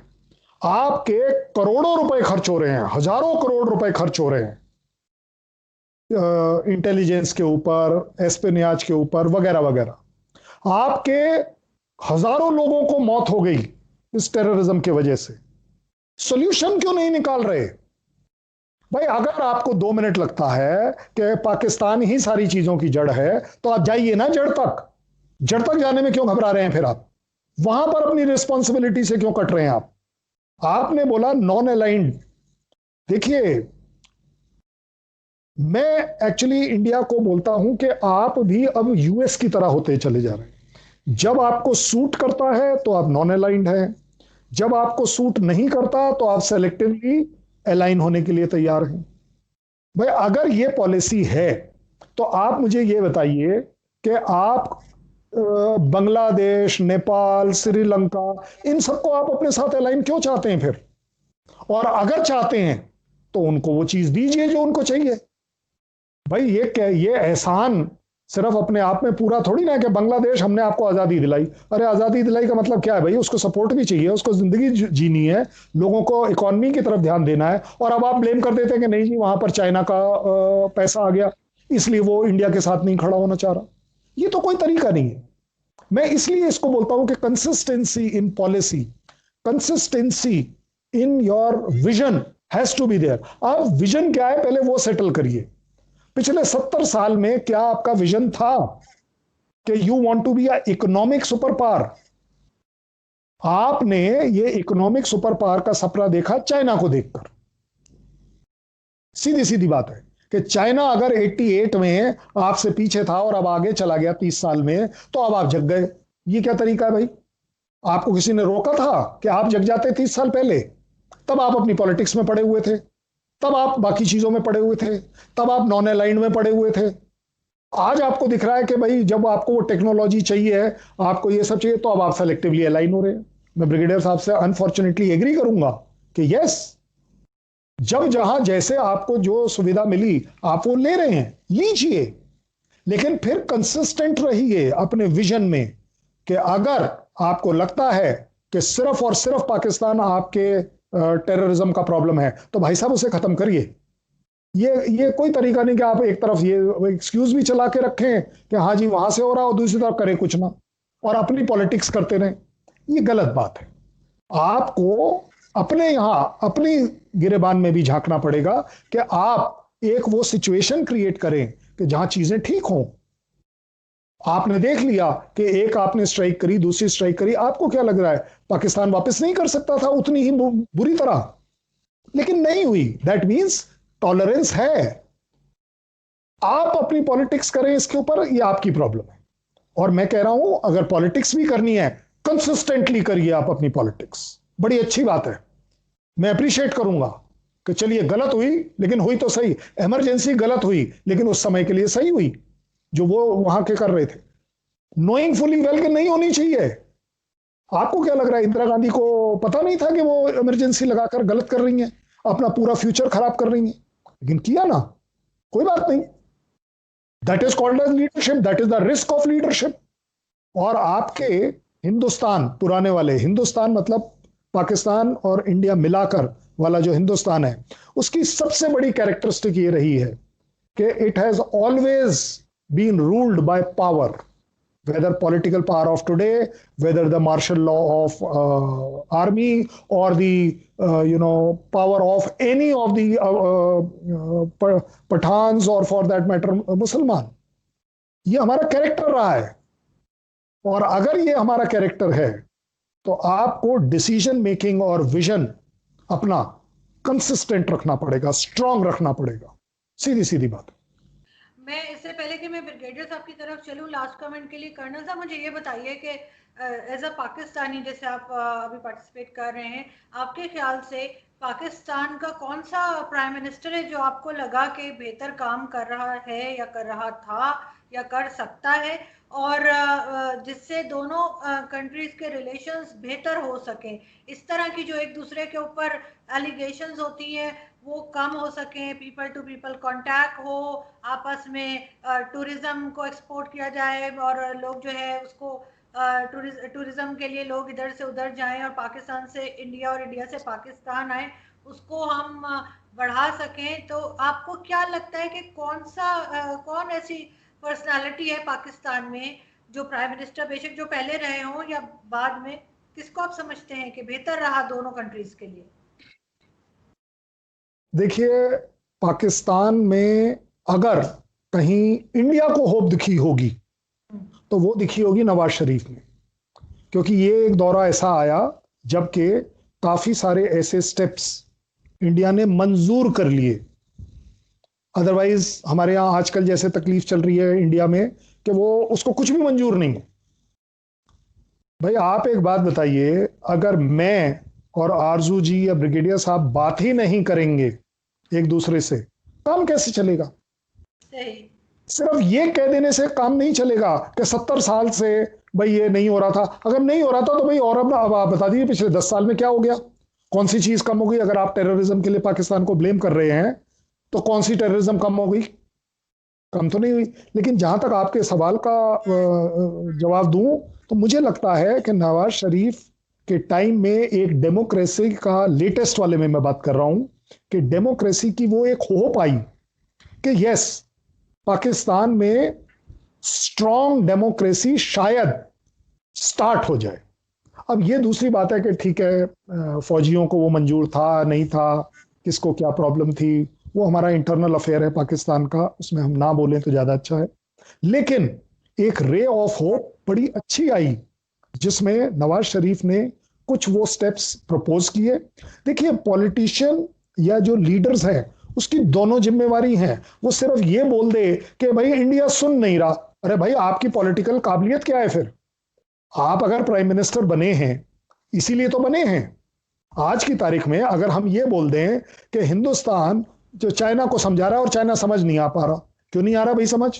आपके करोड़ों रुपए खर्च हो रहे हैं, हजारों करोड़ रुपए खर्च हो रहे हैं इंटेलिजेंस के ऊपर, एस्पेनियाज के ऊपर, वगैरह वगैरह। आपके हजारों लोगों को मौत हो गई इस टेररिज्म की वजह से। सॉल्यूशन क्यों नहीं निकाल रहे? भाई अगर आपको 2 मिनट लगता है कि पाकिस्तान ही सारी चीजों की जड़ है, तो आप जाइए ना जड़ तक। जड़ तक जाने में क्यों घबरा रहे हैं? फिर आप वहां पर अपनी रिस्पॉन्सिबिलिटी से क्यों कट रहे हैं? आपने बोला नॉन अलाइंड। देखिए, मैं एक्चुअली इंडिया को बोलता हूं कि आप भी अब US की तरह होते चले जा रहे हैं। जब आपको सूट करता है तो आप नॉन अलाइंड हैं, जब आपको सूट नहीं करता तो आप सेलेक्टिवली अलाइन होने के लिए तैयार हैं। भाई अगर ये पॉलिसी है तो आप मुझे ये बताइए कि आप बांग्लादेश, नेपाल, श्रीलंका, इन सबको आप अपने साथ अलाइन क्यों चाहते हैं फिर? और अगर चाहते हैं तो उनको वो चीज दीजिए जो उनको चाहिए। भाई ये एहसान सिर्फ अपने आप में पूरा थोड़ी ना है कि बांग्लादेश हमने आपको आजादी दिलाई। अरे आजादी दिलाई का मतलब क्या है भाई? उसको सपोर्ट भी चाहिए, उसको जिंदगी जीनी है, लोगों को इकोनॉमी की तरफ ध्यान देना है। और अब आप ब्लेम कर देते हैं कि नहीं जी वहां पर चाइना का पैसा आ गया, इसलिए वो इंडिया के साथ नहीं खड़ा होना चाह रहा। ये तो कोई तरीका नहीं है। मैं इसलिए इसको बोलता हूं कि consistency in policy, consistency in your vision has to be there. आप विजन क्या है पहले वो सेटल करिए। पिछले 70 साल में क्या आपका विजन था कि you want to be a economic super power? आपने ये इकोनॉमिक सुपर पावर का सपना देखा चाइना को देखकर। सीधी सीधी बात है कि चाइना अगर 88 में आपसे पीछे था और अब आगे चला गया 30 साल में, तो अब आप जग गए। ये क्या तरीका है भाई? आपको किसी ने रोका था कि आप जग जाते 30 साल पहले? तब आप अपनी पॉलिटिक्स में पड़े हुए थे, तब आप बाकी चीजों में पड़े हुए थे, तब आप नॉन अलाइंड में पड़े हुए थे। आज आपको दिख रहा है कि भाई जब आपको वो टेक्नोलॉजी चाहिए, आपको ये सब चाहिए, तो अब आप सेलेक्टिवली अलाइन हो रहे हैं। मैं ब्रिगेडियर साहब से अनफॉर्चुनेटली एग्री करूंगा कि यस, जब जहां जैसे आपको जो सुविधा मिली आप वो ले रहे हैं, लीजिए, लेकिन फिर कंसिस्टेंट रहिए अपने विजन में कि अगर आपको लगता है कि सिर्फ और सिर्फ पाकिस्तान आपके टेररिज्म का प्रॉब्लम है, तो भाई साहब उसे खत्म करिए। ये कोई तरीका नहीं कि आप एक तरफ ये एक्सक्यूज भी चला के रखें कि हाँ जी वहां से हो रहा, और दूसरी तरफ करें कुछ ना और अपनी पॉलिटिक्स करते रहें। ये गलत बात है। आपको अपने यहां अपनी गिरेबान में भी झांकना पड़ेगा कि आप एक वो सिचुएशन क्रिएट करें कि जहां चीजें ठीक हों। आपने देख लिया कि एक आपने स्ट्राइक करी, दूसरी स्ट्राइक करी, आपको क्या लग रहा है पाकिस्तान वापस नहीं कर सकता था उतनी ही बुरी तरह? लेकिन नहीं हुई। दैट मींस टॉलरेंस है। आप अपनी पॉलिटिक्स करें इसके ऊपर, ये आपकी प्रॉब्लम है। और मैं कह रहा हूं अगर पॉलिटिक्स भी करनी है, कंसिस्टेंटली करिए आप अपनी पॉलिटिक्स। बड़ी अच्छी बात है, मैं अप्रिशिएट करूंगा कि चलिए गलत हुई लेकिन हुई तो सही। इमरजेंसी गलत हुई लेकिन उस समय के लिए सही हुई जो वो वहां के कर रहे थे, नोइंग फुली वेल कि नहीं होनी चाहिए। आपको क्या लग रहा है इंदिरा गांधी को पता नहीं था कि वो इमरजेंसी लगाकर गलत कर रही हैं, अपना पूरा फ्यूचर खराब कर रही हैं? लेकिन किया ना, कोई बात नहीं। That is called as leadership, that is the risk of leadership. और आपके हिंदुस्तान, पुराने वाले हिंदुस्तान मतलब पाकिस्तान और इंडिया मिलाकर वाला जो हिंदुस्तान है, उसकी सबसे बड़ी कैरेक्टरिस्टिक ये रही है कि it has always been ruled by power, whether political power of today, whether the martial law of army or the power of any of the Pathans or for that matter मुसलमान, ये हमारा character रहा है। और अगर ये हमारा character है तो आपको डिसीजन मेकिंग और विजन अपना कंसिस्टेंट रखना पड़ेगा, स्ट्रांग रखना पड़ेगा, सीधी सीधी बात।
मैं इससे पहले कि मैं ब्रिगेडियर साहब की तरफ चलूं लास्ट कमेंट के लिए, कर्नल साहब मुझे ये बताइए कि एज अ पाकिस्तानी जैसे आप अभी पार्टिसिपेट कर रहे हैं, आपके ख्याल से पाकिस्तान का कौन सा प्राइम मिनिस्टर है जो आपको लगा कि बेहतर काम कर रहा है या कर रहा था या कर सकता है, और जिससे दोनों कंट्रीज के रिलेशंस बेहतर हो सके, इस तरह की जो एक दूसरे के ऊपर एलिगेशंस होती हैं वो कम हो सके, पीपल टू पीपल कांटेक्ट हो, आपस में टूरिज्म को एक्सपोर्ट किया जाए और लोग जो है उसको टूरिज्म के लिए लोग इधर से उधर जाएं और पाकिस्तान से इंडिया और इंडिया से पाकिस्तान आए, उसको हम बढ़ा सकें। तो आपको क्या लगता है कि कौन ऐसी पर्सनालिटी है पाकिस्तान में जो प्राइम मिनिस्टर बेशक जो पहले रहे हों या बाद में, किसको आप समझते हैं कि बेहतर रहा दोनों कंट्रीज के लिए?
देखिए, पाकिस्तान में अगर कहीं इंडिया को होप दिखी होगी तो वो दिखी होगी नवाज शरीफ में, क्योंकि ये एक दौरा ऐसा आया जबकि काफी सारे ऐसे स्टेप्स इंडिया ने मंजूर कर लिए। अदरवाइज हमारे यहां आजकल जैसे तकलीफ चल रही है इंडिया में कि वो उसको कुछ भी मंजूर नहीं है। भाई आप एक बात बताइए, अगर मैं और आरजू जी या ब्रिगेडियर साहब बात ही नहीं करेंगे एक दूसरे से, काम कैसे चलेगा? सिर्फ ये कह देने से काम नहीं चलेगा कि 70 साल से भाई ये नहीं हो रहा था। अगर नहीं हो रहा था तो भाई और अब आप बता दीजिए पिछले 10 साल में क्या हो गया, कौन सी चीज कम हो गई? अगर आप टेररिज्म के लिए पाकिस्तान को ब्लेम कर रहे हैं तो कौन सी टेररिज्म कम हो गई? कम तो नहीं हुई। लेकिन जहां तक आपके सवाल का जवाब दूं तो मुझे लगता है कि नवाज शरीफ के टाइम में एक डेमोक्रेसी का, लेटेस्ट वाले में मैं बात कर रहा हूं, कि डेमोक्रेसी की वो एक होप आई कि यस पाकिस्तान में स्ट्रॉन्ग डेमोक्रेसी शायद स्टार्ट हो जाए। अब ये दूसरी बात है कि ठीक है फौजियों को वो मंजूर था नहीं था, किसको क्या प्रॉब्लम थी, वो हमारा इंटरनल अफेयर है पाकिस्तान का, उसमें हम ना बोलें तो ज्यादा अच्छा है। लेकिन एक रे ऑफ होप बड़ी अच्छी आई जिसमें नवाज शरीफ ने कुछ वो स्टेप्स प्रपोज किए। देखिए पॉलिटिशियन या जो लीडर्स हैं उसकी दोनों जिम्मेवारी हैं। वो सिर्फ ये बोल दे कि भाई इंडिया सुन नहीं रहा, अरे भाई आपकी पॉलिटिकल काबिलियत क्या है? फिर आप अगर प्राइम मिनिस्टर बने हैं इसीलिए तो बने हैं। आज की तारीख में अगर हम ये बोल दें कि हिंदुस्तान जो चाइना को समझा रहा है और चाइना समझ नहीं आ पा रहा, क्यों नहीं आ रहा भाई समझ?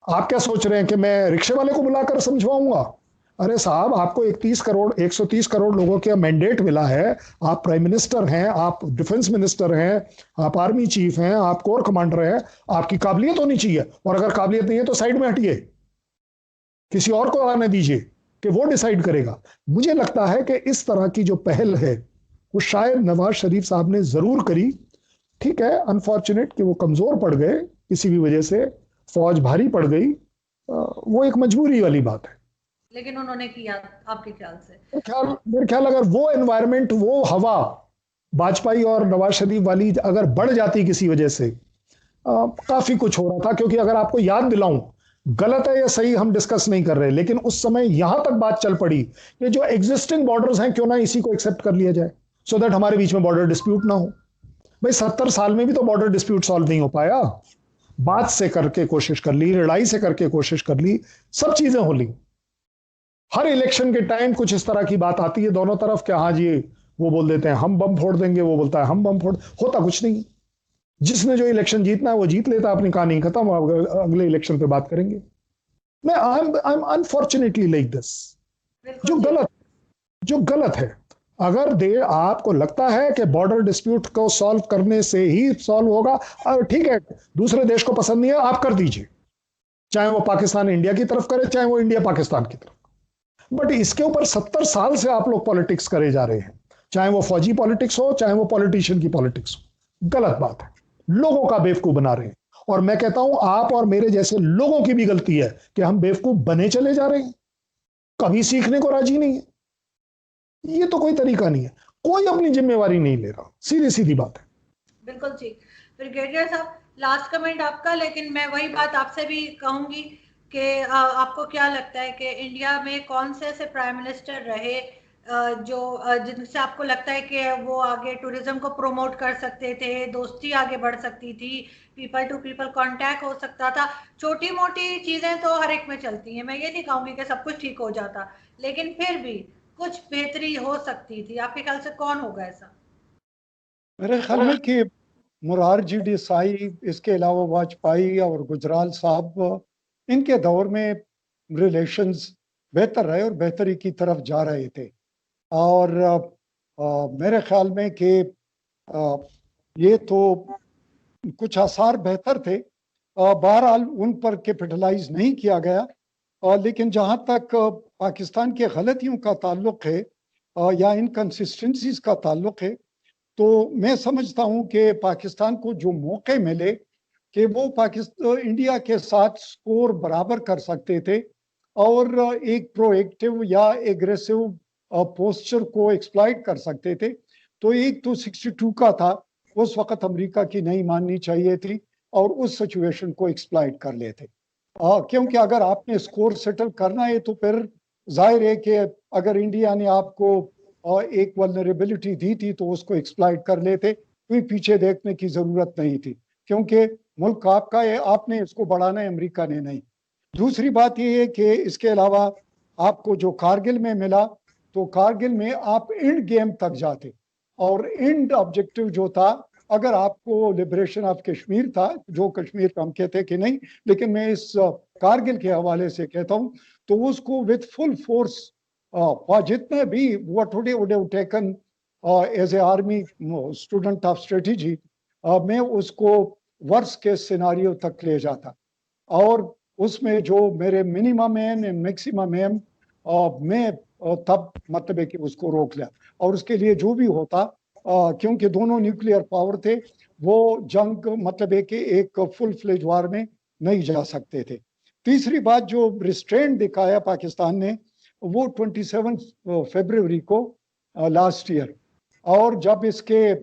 आप क्या सोच रहे हैं कि मैं रिक्शे वाले को बुलाकर समझवाऊंगा? अरे साहब आपको 130 करोड़ लोगों का मैंडेट मिला है, आप प्राइम मिनिस्टर हैं, आप डिफेंस मिनिस्टर हैं, आप आर्मी चीफ हैं, आप कोर कमांडर हैं, आपकी काबिलियत होनी चाहिए। और अगर काबिलियत नहीं है तो साइड में हटिए, किसी और को आने दीजिए कि वो डिसाइड करेगा। मुझे लगता है कि इस तरह की जो पहल है वो शायद नवाज शरीफ साहब ने जरूर करी। ठीक है, अनफॉर्चुनेट कि वो कमजोर पड़ गए, किसी भी वजह से फौज भारी पड़ गई, वो एक मजबूरी वाली बात है।
लेकिन उन्होंने किया आपके ख्याल से?
मेरे ख्याल अगर वो एनवायरनमेंट, वो हवा वाजपेयी और नवाज शरीफ वाली अगर बढ़ जाती किसी वजह से, काफी कुछ हो रहा था। क्योंकि अगर आपको याद दिलाऊं, गलत है या सही हम डिस्कस नहीं कर रहे, लेकिन उस समय यहां तक बात चल पड़ी कि जो एग्जिस्टिंग बॉर्डर्स हैं क्यों ना इसी को एक्सेप्ट कर लिया जाए, सो दैट हमारे बीच में बॉर्डर डिस्प्यूट ना हो। भाई 70 साल में भी तो बॉर्डर डिस्प्यूट सॉल्व नहीं हो पाया। बात से करके कोशिश कर ली, लड़ाई से करके कोशिश कर ली, सब चीजें हो ली। हर इलेक्शन के टाइम कुछ इस तरह की बात आती है दोनों तरफ कि हाँ जी, वो बोल देते हैं हम बम फोड़ देंगे, वो बोलता है हम बम फोड़, होता कुछ नहीं। जिसने जो इलेक्शन जीतना है वो जीत लेता है, अपनी कहानी खत्म, अगले इलेक्शन पे बात करेंगे। मैं I am unfortunately like this, जो
बिल्कुल जी।
गलत, जो गलत है। अगर दे आपको लगता है कि बॉर्डर डिस्प्यूट को सॉल्व करने से ही सॉल्व होगा, ठीक है, दूसरे देश को पसंद नहीं है, आप कर दीजिए, चाहे वो पाकिस्तान इंडिया की तरफ करे, चाहे वो इंडिया पाकिस्तान की तरफ। बट इसके ऊपर 70 साल से आप लोग पॉलिटिक्स करे जा रहे हैं, चाहे वो फौजी पॉलिटिक्स हो, चाहे वो पॉलिटिशियन की पॉलिटिक्स हो, गलत बात है। लोगों का बेवकूफ बना रहे हैं। और मैं कहता हूं आप और मेरे जैसे लोगों की भी गलती है कि हम बेवकूफ बने चले जा रहे हैं, कभी सीखने को राजी नहीं है। ये तो कोई तरीका नहीं है, कोई अपनी जिम्मेवारी नहीं ले रहा, सीधी सीधी बात है।
बिल्कुल जी। ब्रिगेडियर साहब, लास्ट कमेंट आपका, लेकिन मैं वही बात आपसे भी कहूंगी कि आपको क्या लगता है कि इंडिया में कौन से ऐसे प्राइम मिनिस्टर रहे जो जिनसे आपको लगता है कि वो आगे टूरिज्म को प्रमोट कर सकते थे, दोस्ती आगे बढ़ सकती थी, पीपल टू पीपल कांटेक्ट हो सकता था। छोटी मोटी चीजें तो हर एक में चलती हैं, मैं ये नहीं कहूंगी कि सब कुछ ठीक हो जाता, लेकिन फिर भी कुछ बेहतरी हो सकती थी। आपके ख्याल से कौन होगा ऐसा?
मेरे ख्याल में कि मुरारजी देसाई, इसके अलावा वाजपेयी और गुजराल साहब, इनके दौर में रिलेशंस बेहतर रहे और बेहतरी की तरफ जा रहे थे। और मेरे ख्याल में कि ये तो कुछ आसार बेहतर थे। बहरहाल उन पर कैपिटलाइज नहीं किया गया। लेकिन जहाँ तक पाकिस्तान के गलतियों का ताल्लुक है या इनकन्सिस्टेंसीज का ताल्लुक है, तो मैं समझता हूँ कि पाकिस्तान को जो मौके मिले कि वो पाकिस्तान इंडिया के साथ स्कोर बराबर कर सकते थे और एक प्रोएक्टिव या एग्रेसिव पोस्चर को एक्सप्लॉइट कर सकते थे। तो एक तो 62 का था, उस वक्त अमेरिका की नहीं माननी चाहिए थी और उस सिचुएशन को एक्सप्लॉइट कर लेते। क्योंकि अगर आपने स्कोर सेटल करना है तो फिर जाहिर है कि अगर इंडिया ने आपको एक वल्नरेबिलिटी दी थी तो उसको एक्सप्लॉइट कर लेते, कोई पीछे देखने की जरूरत नहीं थी, क्योंकि मुल्क आपका है, आपने इसको बढ़ाना है, अमेरिका ने नहीं। दूसरी बात यह है कि इसके अलावा आपको जो कारगिल में मिला, तो कारगिल में आप एंड गेम तक जाते और एंड ऑब्जेक्टिव जो था, अगर आपको लिबरेशन ऑफ कश्मीर था, जो कश्मीर का हम कहते कि नहीं, लेकिन मैं इस कारगिल के हवाले से कहता हूं, तो उसको विथ फुल फोर्स जितने भी what would have taken as a army student of strategy, मैं उसको वर्स के सिनारियो तक ले जाता और उसमें जो मेरे मिनिमम एंड मैक्सिमम एम मैं तब मतलब है कि उसको रोक लिया। और उसके लिए जो भी होता, क्योंकि दोनों न्यूक्लियर पावर थे, वो जंग मतलब है कि एक फुल फ्लेज वार में नहीं जा सकते थे। तीसरी बात जो रिस्ट्रेंट दिखाया पाकिस्तान ने, वो 27 फरवरी को लास्ट ईयर, और जब इसके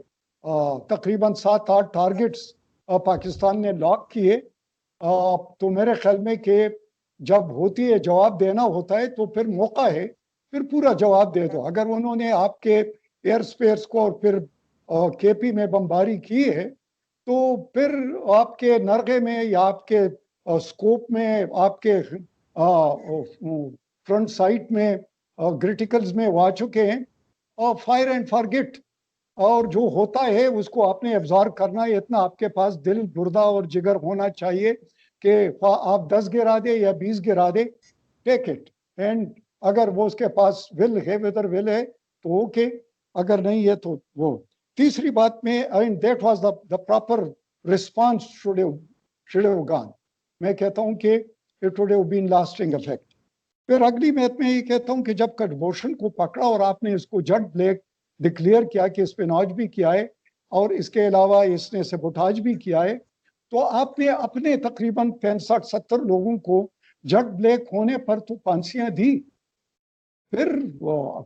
तकरीबन 7-8 टारगेट्स पाकिस्तान ने लॉक किए, तो मेरे ख्याल में कि जब होती है जवाब देना होता है तो फिर मौका है, फिर पूरा जवाब दे दो। अगर उन्होंने आपके एयर स्पेस को और फिर केपी में बमबारी की है, तो फिर आपके नरगे में या आपके स्कोप में, आपके फ्रंट साइट में, क्रिटिकल्स में वो आ चुके हैं, और फायर एंड फॉरगेट, और जो होता है उसको आपने एब्जॉर्ब करना है। इतना आपके पास दिल, गुर्दा और जिगर होना चाहिए कि आप 10 गिरा दे या 20 गिरा दे, टेक इट। एंड अगर वो उसके पास विल है, वेदर विल है तो ओके, अगर नहीं है तो वो। तीसरी बात में, and that was the proper response should have gone. मैं कहता हूं कि it would have been lasting effect. फिर अगली बात में ये कहता हूं कि जब कटभूषण को पकड़ा और आपने इसको जट ब्लैक डिक्लेयर किया कि स्पिनॉज भी किया है और इसके अलावा इसने सबोटाज भी किया है, तो आपने अपने तकरीबन 65-70 लोगों को जट ब्लैक होने पर तो फांसियां दी। फिर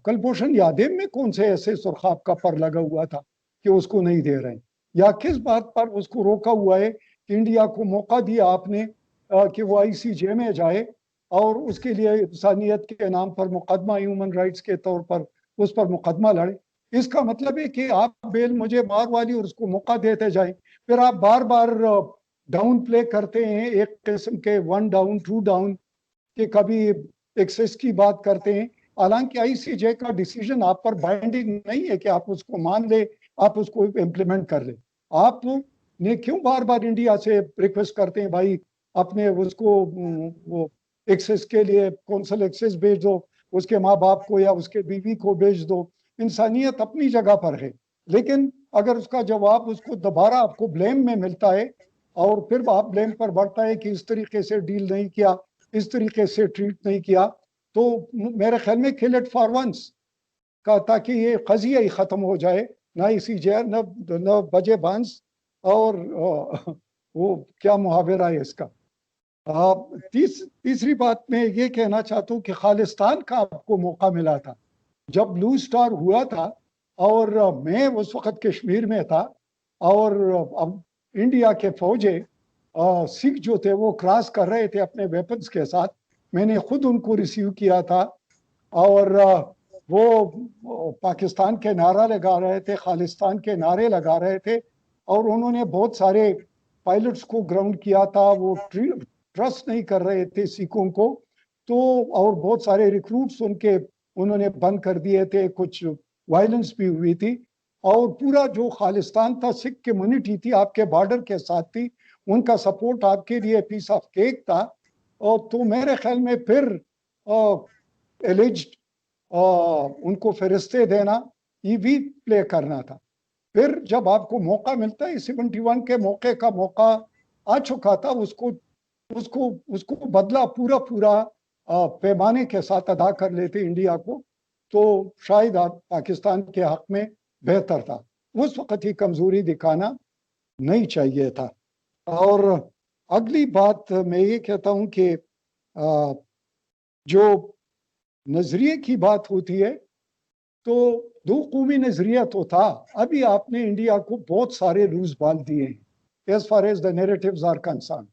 कुलभूषण यादव में कौन से ऐसे सुरखाब का पर लगा हुआ था कि उसको नहीं दे रहे हैं, या किस बात पर उसको रोका हुआ है कि इंडिया को मौका दिया आपने कि वो ICJ में जाए और उसके लिए इंसानियत के नाम पर मुकदमा, ह्यूमन राइट्स के तौर पर उस पर मुकदमा लड़े। इसका मतलब है कि आप बेल मुझे मार वाली और उसको मौका देते जाएं, फिर आप बार बार डाउन प्ले करते हैं, एक किस्म के 1 डाउन 2 डाउन के, कभी एक्सेस की बात करते हैं। हालांकि आईसीजे का डिसीजन आप पर बाइंडिंग नहीं है कि आप उसको मान ले, आप उसको इम्प्लीमेंट कर ले। आप ने क्यों बार बार इंडिया से रिक्वेस्ट करते हैं, भाई अपने उसको वो एक्सेस के लिए कौंसल एक्सेस भेज दो, उसके माँ बाप को या उसके बीवी को भेज दो। इंसानियत अपनी जगह पर है, लेकिन अगर उसका जवाब उसको दोबारा आपको ब्लेम में मिलता है और फिर आप ब्लेम पर बढ़ता है कि इस तरीके से डील नहीं किया, इस तरीके से ट्रीट नहीं किया, तो मेरे ख्याल में किल इट फॉर वंस का, ताकि ये कजिया ही खत्म हो जाए, ना इसी जहर न बजे बांस। और वो क्या मुहावरा है इसका। तीसरी बात मैं ये कहना चाहता हूँ कि खालिस्तान का आपको मौका मिला था जब ब्लू स्टार हुआ था, और मैं उस वक्त कश्मीर में था, और अब इंडिया के फौजे सिख जो थे वो क्रॉस कर रहे थे अपने वेपन्स के साथ। मैंने खुद उनको रिसीव किया था, और वो पाकिस्तान के नारा लगा रहे थे, खालिस्तान के नारे लगा रहे थे, और उन्होंने बहुत सारे पायलट्स को ग्राउंड किया था। वो ट्रस्ट नहीं कर रहे थे सिखों को, तो और बहुत सारे रिक्रूट्स उनके उन्होंने बंद कर दिए थे, कुछ वायलेंस भी हुई थी। और पूरा जो खालिस्तान था, सिख कम्युनिटी थी आपके बॉर्डर के साथ थी, उनका सपोर्ट आपके लिए पीस ऑफ केक था। और तो मेरे ख्याल में फिर एलिज्ड उनको फरिश्ते देना, ये भी प्ले करना था। फिर जब आपको मौका मिलता है, 71 के मौके का मौका आ चुका था, उसको उसको उसको बदला पूरा पूरा पैमाने के साथ अदा कर लेते इंडिया को, तो शायद आप पाकिस्तान के हक में बेहतर था। उस वक्त ही कमजोरी दिखाना नहीं चाहिए था। और अगली बात मैं ये कहता हूं कि जो नजरिए की बात होती है, तो दो कौमी नजरिया तो था, अभी आपने इंडिया को बहुत सारे लूज बाल दिए हैं as far as the narratives are concern.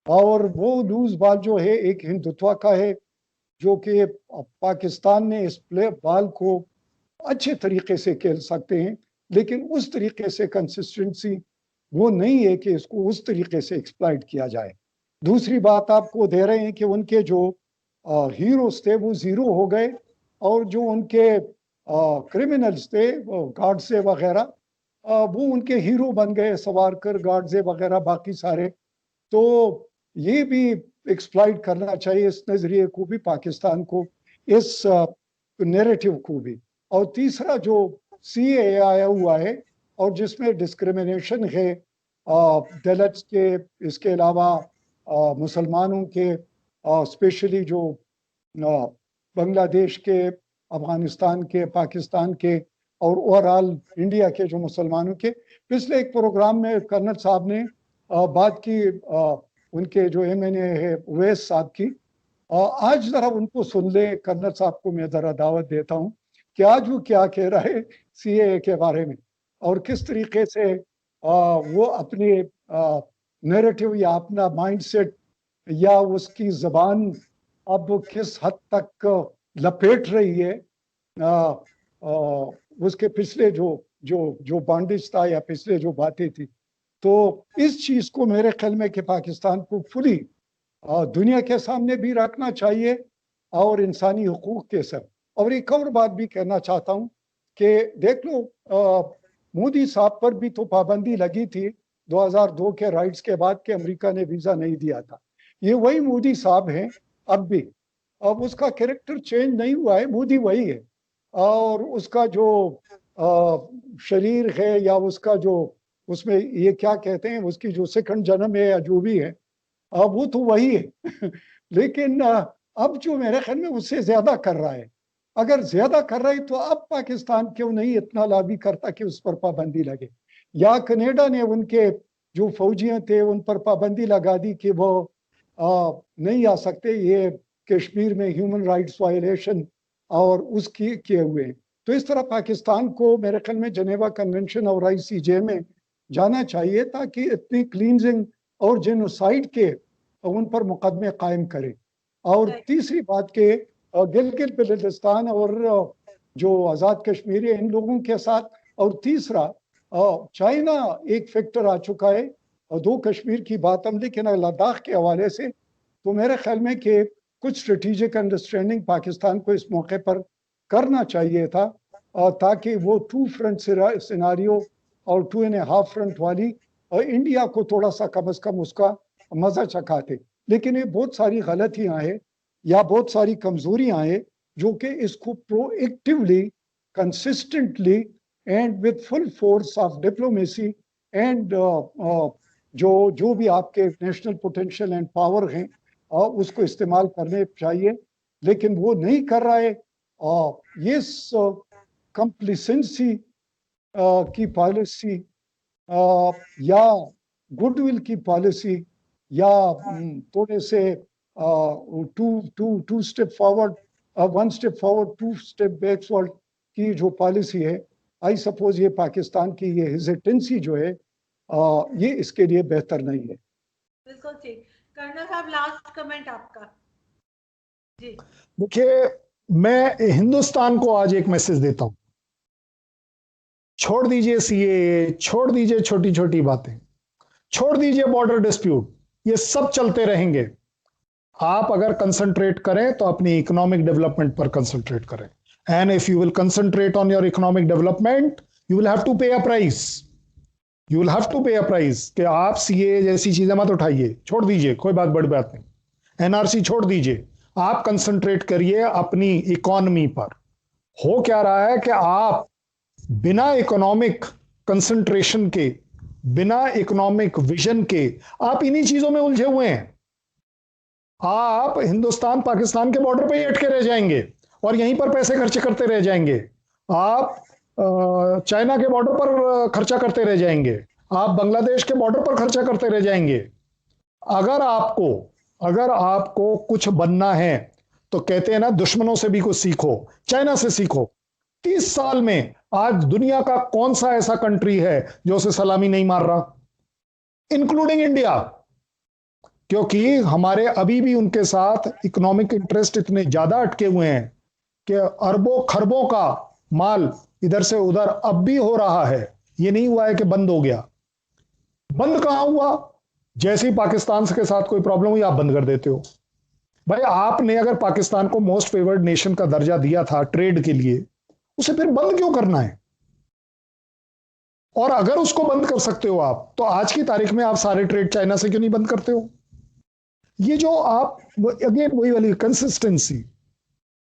और वो लूज बाल जो है एक हिंदुत्व का है, जो कि पाकिस्तान ने इस प्ले बॉल को अच्छे तरीके से खेल सकते हैं, लेकिन उस तरीके से कंसिस्टेंसी वो नहीं है कि इसको उस तरीके से एक्सप्लॉइट किया जाए। दूसरी बात आपको दे रहे हैं कि उनके जो हीरोज थे वो जीरो हो गए, और जो उनके क्रिमिनल्स थे, गार्डसे वगैरह, वो उनके हीरो बन गए, सवारकर, गार्डसे वगैरह, बाकी सारे। तो ये भी एक्सप्लॉइट करना चाहिए इस नजरिए को भी, पाकिस्तान को, इस नैरेटिव को भी। और तीसरा जो सीए आया हुआ है और जिसमें डिस्क्रिमिनेशन है दलित्स के, इसके अलावा मुसलमानों के, स्पेशली जो बांग्लादेश के, अफगानिस्तान के, पाकिस्तान के, और ओवरऑल इंडिया के जो मुसलमानों के। पिछले एक प्रोग्राम में कर्नल साहब ने बात की उनके जो एमएनए है उवैस साहब की। आज जरा उनको सुन ले, कर्नल साहब को मैं जरा दावत देता हूँ कि आज वो क्या कह रहा है सीए के बारे में, और किस तरीके से वो अपने नैरेटिव या अपना माइंडसेट या उसकी जबान अब किस हद तक लपेट रही है उसके पिछले जो जो जो बॉन्डेज था या पिछले जो बातें थी। तो इस चीज को मेरे ख्याल में कि पाकिस्तान को फुली दुनिया के सामने भी रखना चाहिए, और इंसानी हुकूक के सब। और एक और बात भी कहना चाहता हूँ कि देख लो, मोदी साहब पर भी तो पाबंदी लगी थी 2002 के राइट्स के बाद कि अमेरिका ने वीजा नहीं दिया था। ये वही मोदी साहब हैं अब भी, अब उसका कैरेक्टर चेंज नहीं हुआ है, मोदी वही है। और उसका जो शरीर है या उसका जो उसमें ये क्या कहते हैं, उसकी जो सेकंड जन्म है या जो भी है, वो तो वही है लेकिन अब जो मेरे ख्याल में उससे ज्यादा कर रहा है। अगर ज्यादा कर रहा है तो अब पाकिस्तान क्यों नहीं इतना लॉबी करता कि उस पर पाबंदी लगे, या कनाडा ने उनके जो फौजियां थे उन पर पाबंदी लगा दी कि वो नहीं आ सकते, ये कश्मीर में ह्यूमन राइट्स वायलेशन और उसकी किए हुए हैं। तो इस तरह पाकिस्तान को मेरे ख्याल में जनेवा कन्वेंशन और आईसीजे में जाना चाहिए, ताकि इतनी क्लींजिंग और जेनोसाइड के उन पर मुकदमे कायम करें। और तीसरी बात के गिलगित बल्तिस्तान और जो आज़ाद कश्मीर है इन लोगों के साथ। और तीसरा चाइना एक फैक्टर आ चुका है। और दो कश्मीर की बात हम, लेकिन लद्दाख के हवाले से तो मेरे ख्याल में कि कुछ स्ट्रेटेजिक अंडरस्टैंडिंग पाकिस्तान को इस मौके पर करना चाहिए था, ताकि वो 2 फ्रंट सिनारियो और 2.5 फ्रंट वाली इंडिया को थोड़ा सा कम से कम उसका मजा चखाते। लेकिन ये बहुत सारी गलतियां हैं या बहुत सारी कमजोरियां हैं जो कि इसको proactively, consistently and with full force of diplomacy and जो भी आपके नेशनल पोटेंशियल एंड पावर हैं उसको इस्तेमाल करने चाहिए, लेकिन वो नहीं कर रहा है। ये कंप्लिसेंसी की पॉलिसी या गुडविल की पॉलिसी या थोड़े से two step forward 1 step forward 2 step backward की जो पॉलिसी है, आई सपोज ये पाकिस्तान की ये हेजिटेंसी जो है ये इसके लिए बेहतर नहीं है।
बिल्कुल ठीक। कर्नल साहब, लास्ट कमेंट आपका। जी
देखिए, मैं हिंदुस्तान को आज एक मैसेज देता हूं, छोड़ दीजिए सीए, छोड़ दीजिए छोटी छोटी बातें, छोड़ दीजिए बॉर्डर डिस्प्यूट, ये सब चलते रहेंगे। आप अगर कंसंट्रेट करें तो अपनी इकोनॉमिक डेवलपमेंट पर कंसंट्रेट करें, and if you will concentrate on your economic development you will have to pay a price, you will have to pay a price कि आप सीए जैसी चीजें मत उठाइए, छोड़ दीजिए, कोई बड़ी बात नहीं, एनआरसी छोड़ दीजिए, आप कंसंट्रेट करिए अपनी इकोनॉमी पर। हो क्या रहा है कि आप बिना इकोनॉमिक कंसंट्रेशन के, बिना इकोनॉमिक विजन के आप इन्हीं चीजों में उलझे हुए हैं। आप हिंदुस्तान पाकिस्तान के बॉर्डर पे ही अटके रह जाएंगे और यहीं पर पैसे खर्च करते रह जाएंगे। आप चाइना के बॉर्डर पर खर्चा करते रह जाएंगे, आप बांग्लादेश के बॉर्डर पर खर्चा करते रह जाएंगे। अगर आपको कुछ बनना है तो कहते हैं ना, दुश्मनों से भी कुछ सीखो, चाइना से सीखो। 30 साल में आज दुनिया का कौन सा ऐसा कंट्री है जो उसे सलामी नहीं मार रहा, इंक्लूडिंग इंडिया, क्योंकि हमारे अभी भी उनके साथ इकोनॉमिक इंटरेस्ट इतने ज्यादा अटके हुए हैं कि अरबों खरबों का माल इधर से उधर अब भी हो रहा है। ये नहीं हुआ है कि बंद हो गया। बंद कहां हुआ? जैसे ही पाकिस्तान के साथ कोई प्रॉब्लम हुई आप बंद कर देते हो। भाई, आपने अगर पाकिस्तान को मोस्ट फेवर्ड नेशन का दर्जा दिया था ट्रेड के लिए, उसे फिर बंद क्यों करना है? और अगर उसको बंद कर सकते हो आप, तो आज की तारीख में आप सारे ट्रेड चाइना से क्यों नहीं बंद करते हो? ये जो आप अगेन वही वाली कंसिस्टेंसी,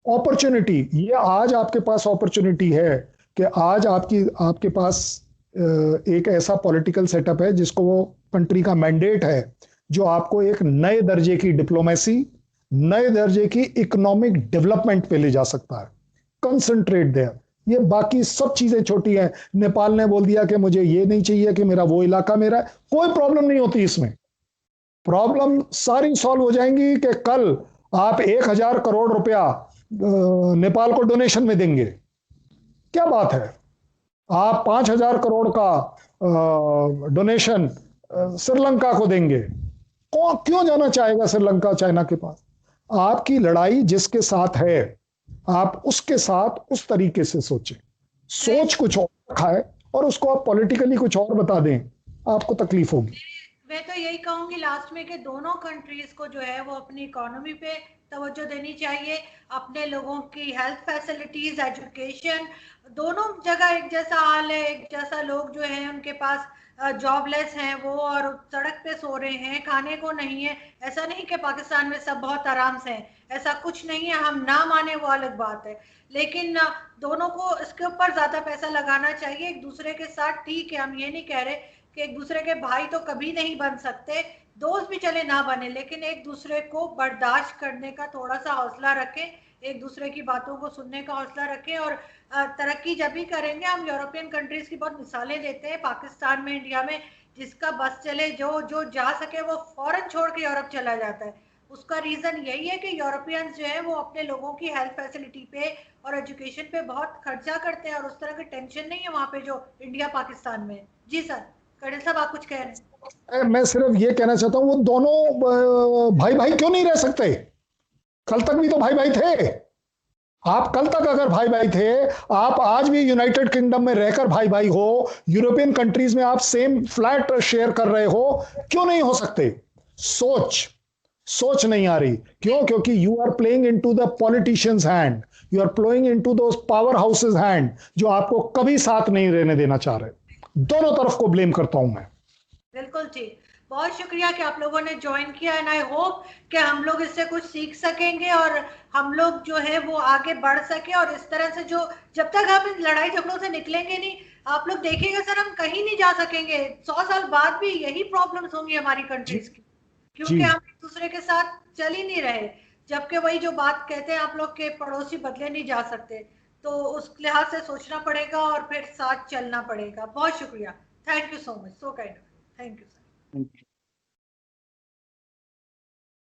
अपॉर्चुनिटी, ये आज आपके पास अपॉर्चुनिटी है कि आज आपके पास एक ऐसा पॉलिटिकल सेटअप है जिसको वो कंट्री का मैंडेट है, जो आपको एक नए दर्जे की डिप्लोमेसी, नए दर्जे की इकोनॉमिक डेवलपमेंट पे ले जा सकता है। Concentrate there. ये बाकी सब चीजें छोटी हैं। नेपाल ने बोल दिया कि मुझे ये नहीं चाहिए कि मेरा वो इलाका मेरा है, कोई प्रॉब्लम नहीं होती इसमें। प्रॉब्लम सारी सॉल्व हो जाएंगी कि कल आप 1000 करोड़ रुपया नेपाल को डोनेशन में देंगे, क्या बात है। आप 5000 करोड़ का डोनेशन श्रीलंका को देंगे, कौन क्यों जाना चाहेगा श्रीलंका चाइना के पास? आपकी लड़ाई जिसके साथ है, आप उसके साथ उस तरीके से सोचें। सोच कुछ और रखा है और उसको आप पॉलिटिकली कुछ और बता दें, आपको तकलीफ होगी।
मैं तो यही कहूंगी लास्ट में कि दोनों कंट्रीज को जो है वो अपनी इकोनॉमी पे तवज्जो देनी चाहिए, अपने लोगों की हेल्थ फैसिलिटीज, एजुकेशन, दोनों जगह एक जैसा हाल है, एक जैसा लोग जो है उनके पास जॉबलेस हैं वो, और सड़क पे सो रहे हैं, खाने को नहीं है। ऐसा नहीं कि पाकिस्तान में सब बहुत आराम से हैं, ऐसा कुछ नहीं है, हम ना माने वो अलग बात है, लेकिन दोनों को इसके ऊपर ज्यादा पैसा लगाना चाहिए एक दूसरे के साथ। ठीक है, हम ये नहीं कह रहे कि एक दूसरे के भाई तो कभी नहीं बन सकते, दोस्त भी चले ना बने, लेकिन एक दूसरे को बर्दाश्त करने का थोड़ा सा हौसला रखें, एक दूसरे की बातों को सुनने का हौसला रखें। और तरक्की जब भी करेंगे, हम यूरोपियन कंट्रीज की बहुत मिसालें देते हैं, पाकिस्तान में, इंडिया में, जिसका बस चले, जो जो जा सके वो फौरन छोड़ के यूरोप चला जाता है। उसका रीजन यही है कि यूरोपियंस जो है वो अपने लोगों की हेल्थ फैसिलिटी पे और एजुकेशन पे बहुत खर्चा करते हैं, और उस तरह की टेंशन नहीं है वहां पे जो इंडिया पाकिस्तान में। जी सर, कर्नल साहब आप कुछ कह रहे हैं?
मैं सिर्फ ये कहना चाहता हूं, वो दोनों भाई भाई क्यों नहीं रह सकते? कल तक भी तो भाई भाई थे। आप कल तक अगर भाई भाई थे, आप आज भी यूनाइटेड किंगडम में रहकर भाई भाई हो, यूरोपियन कंट्रीज में आप सेम फ्लैट शेयर कर रहे हो, क्यों नहीं हो सकते? सोच सोच नहीं आ रही। क्यों? क्योंकि you are playing into the politicians hand, you are playing into those power houses hand, जो आपको कभी साथ नहीं रहने देना चाह रहे। दोनों तरफ को ब्लेम करता हूं मैं।
बिल्कुल ठीक। बहुत शुक्रिया कि आप लोगों ने ज्वाइन किया, एंड आई होप कि हम लोग इससे कुछ सीख सकेंगे और हम लोग जो है वो आगे बढ़ सके। और इस तरह से जो जब तक हम इन लड़ाई झगड़ों से निकलेंगे नहीं, आप लोग देखिएगा सर, हम कहीं नहीं जा सकेंगे। 100 साल बाद भी यही प्रॉब्लम्स होंगी हमारी कंट्रीज की,
जी।
क्योंकि हम एक दूसरे के साथ चल ही नहीं रहे। जबकि वही जो बात कहते हैं आप लोग के पड़ोसी बदले नहीं जा सकते, तो उस लिहाज से सोचना पड़ेगा और फिर साथ चलना पड़ेगा। बहुत शुक्रिया। Thank you so much, so kind. Thank you sir.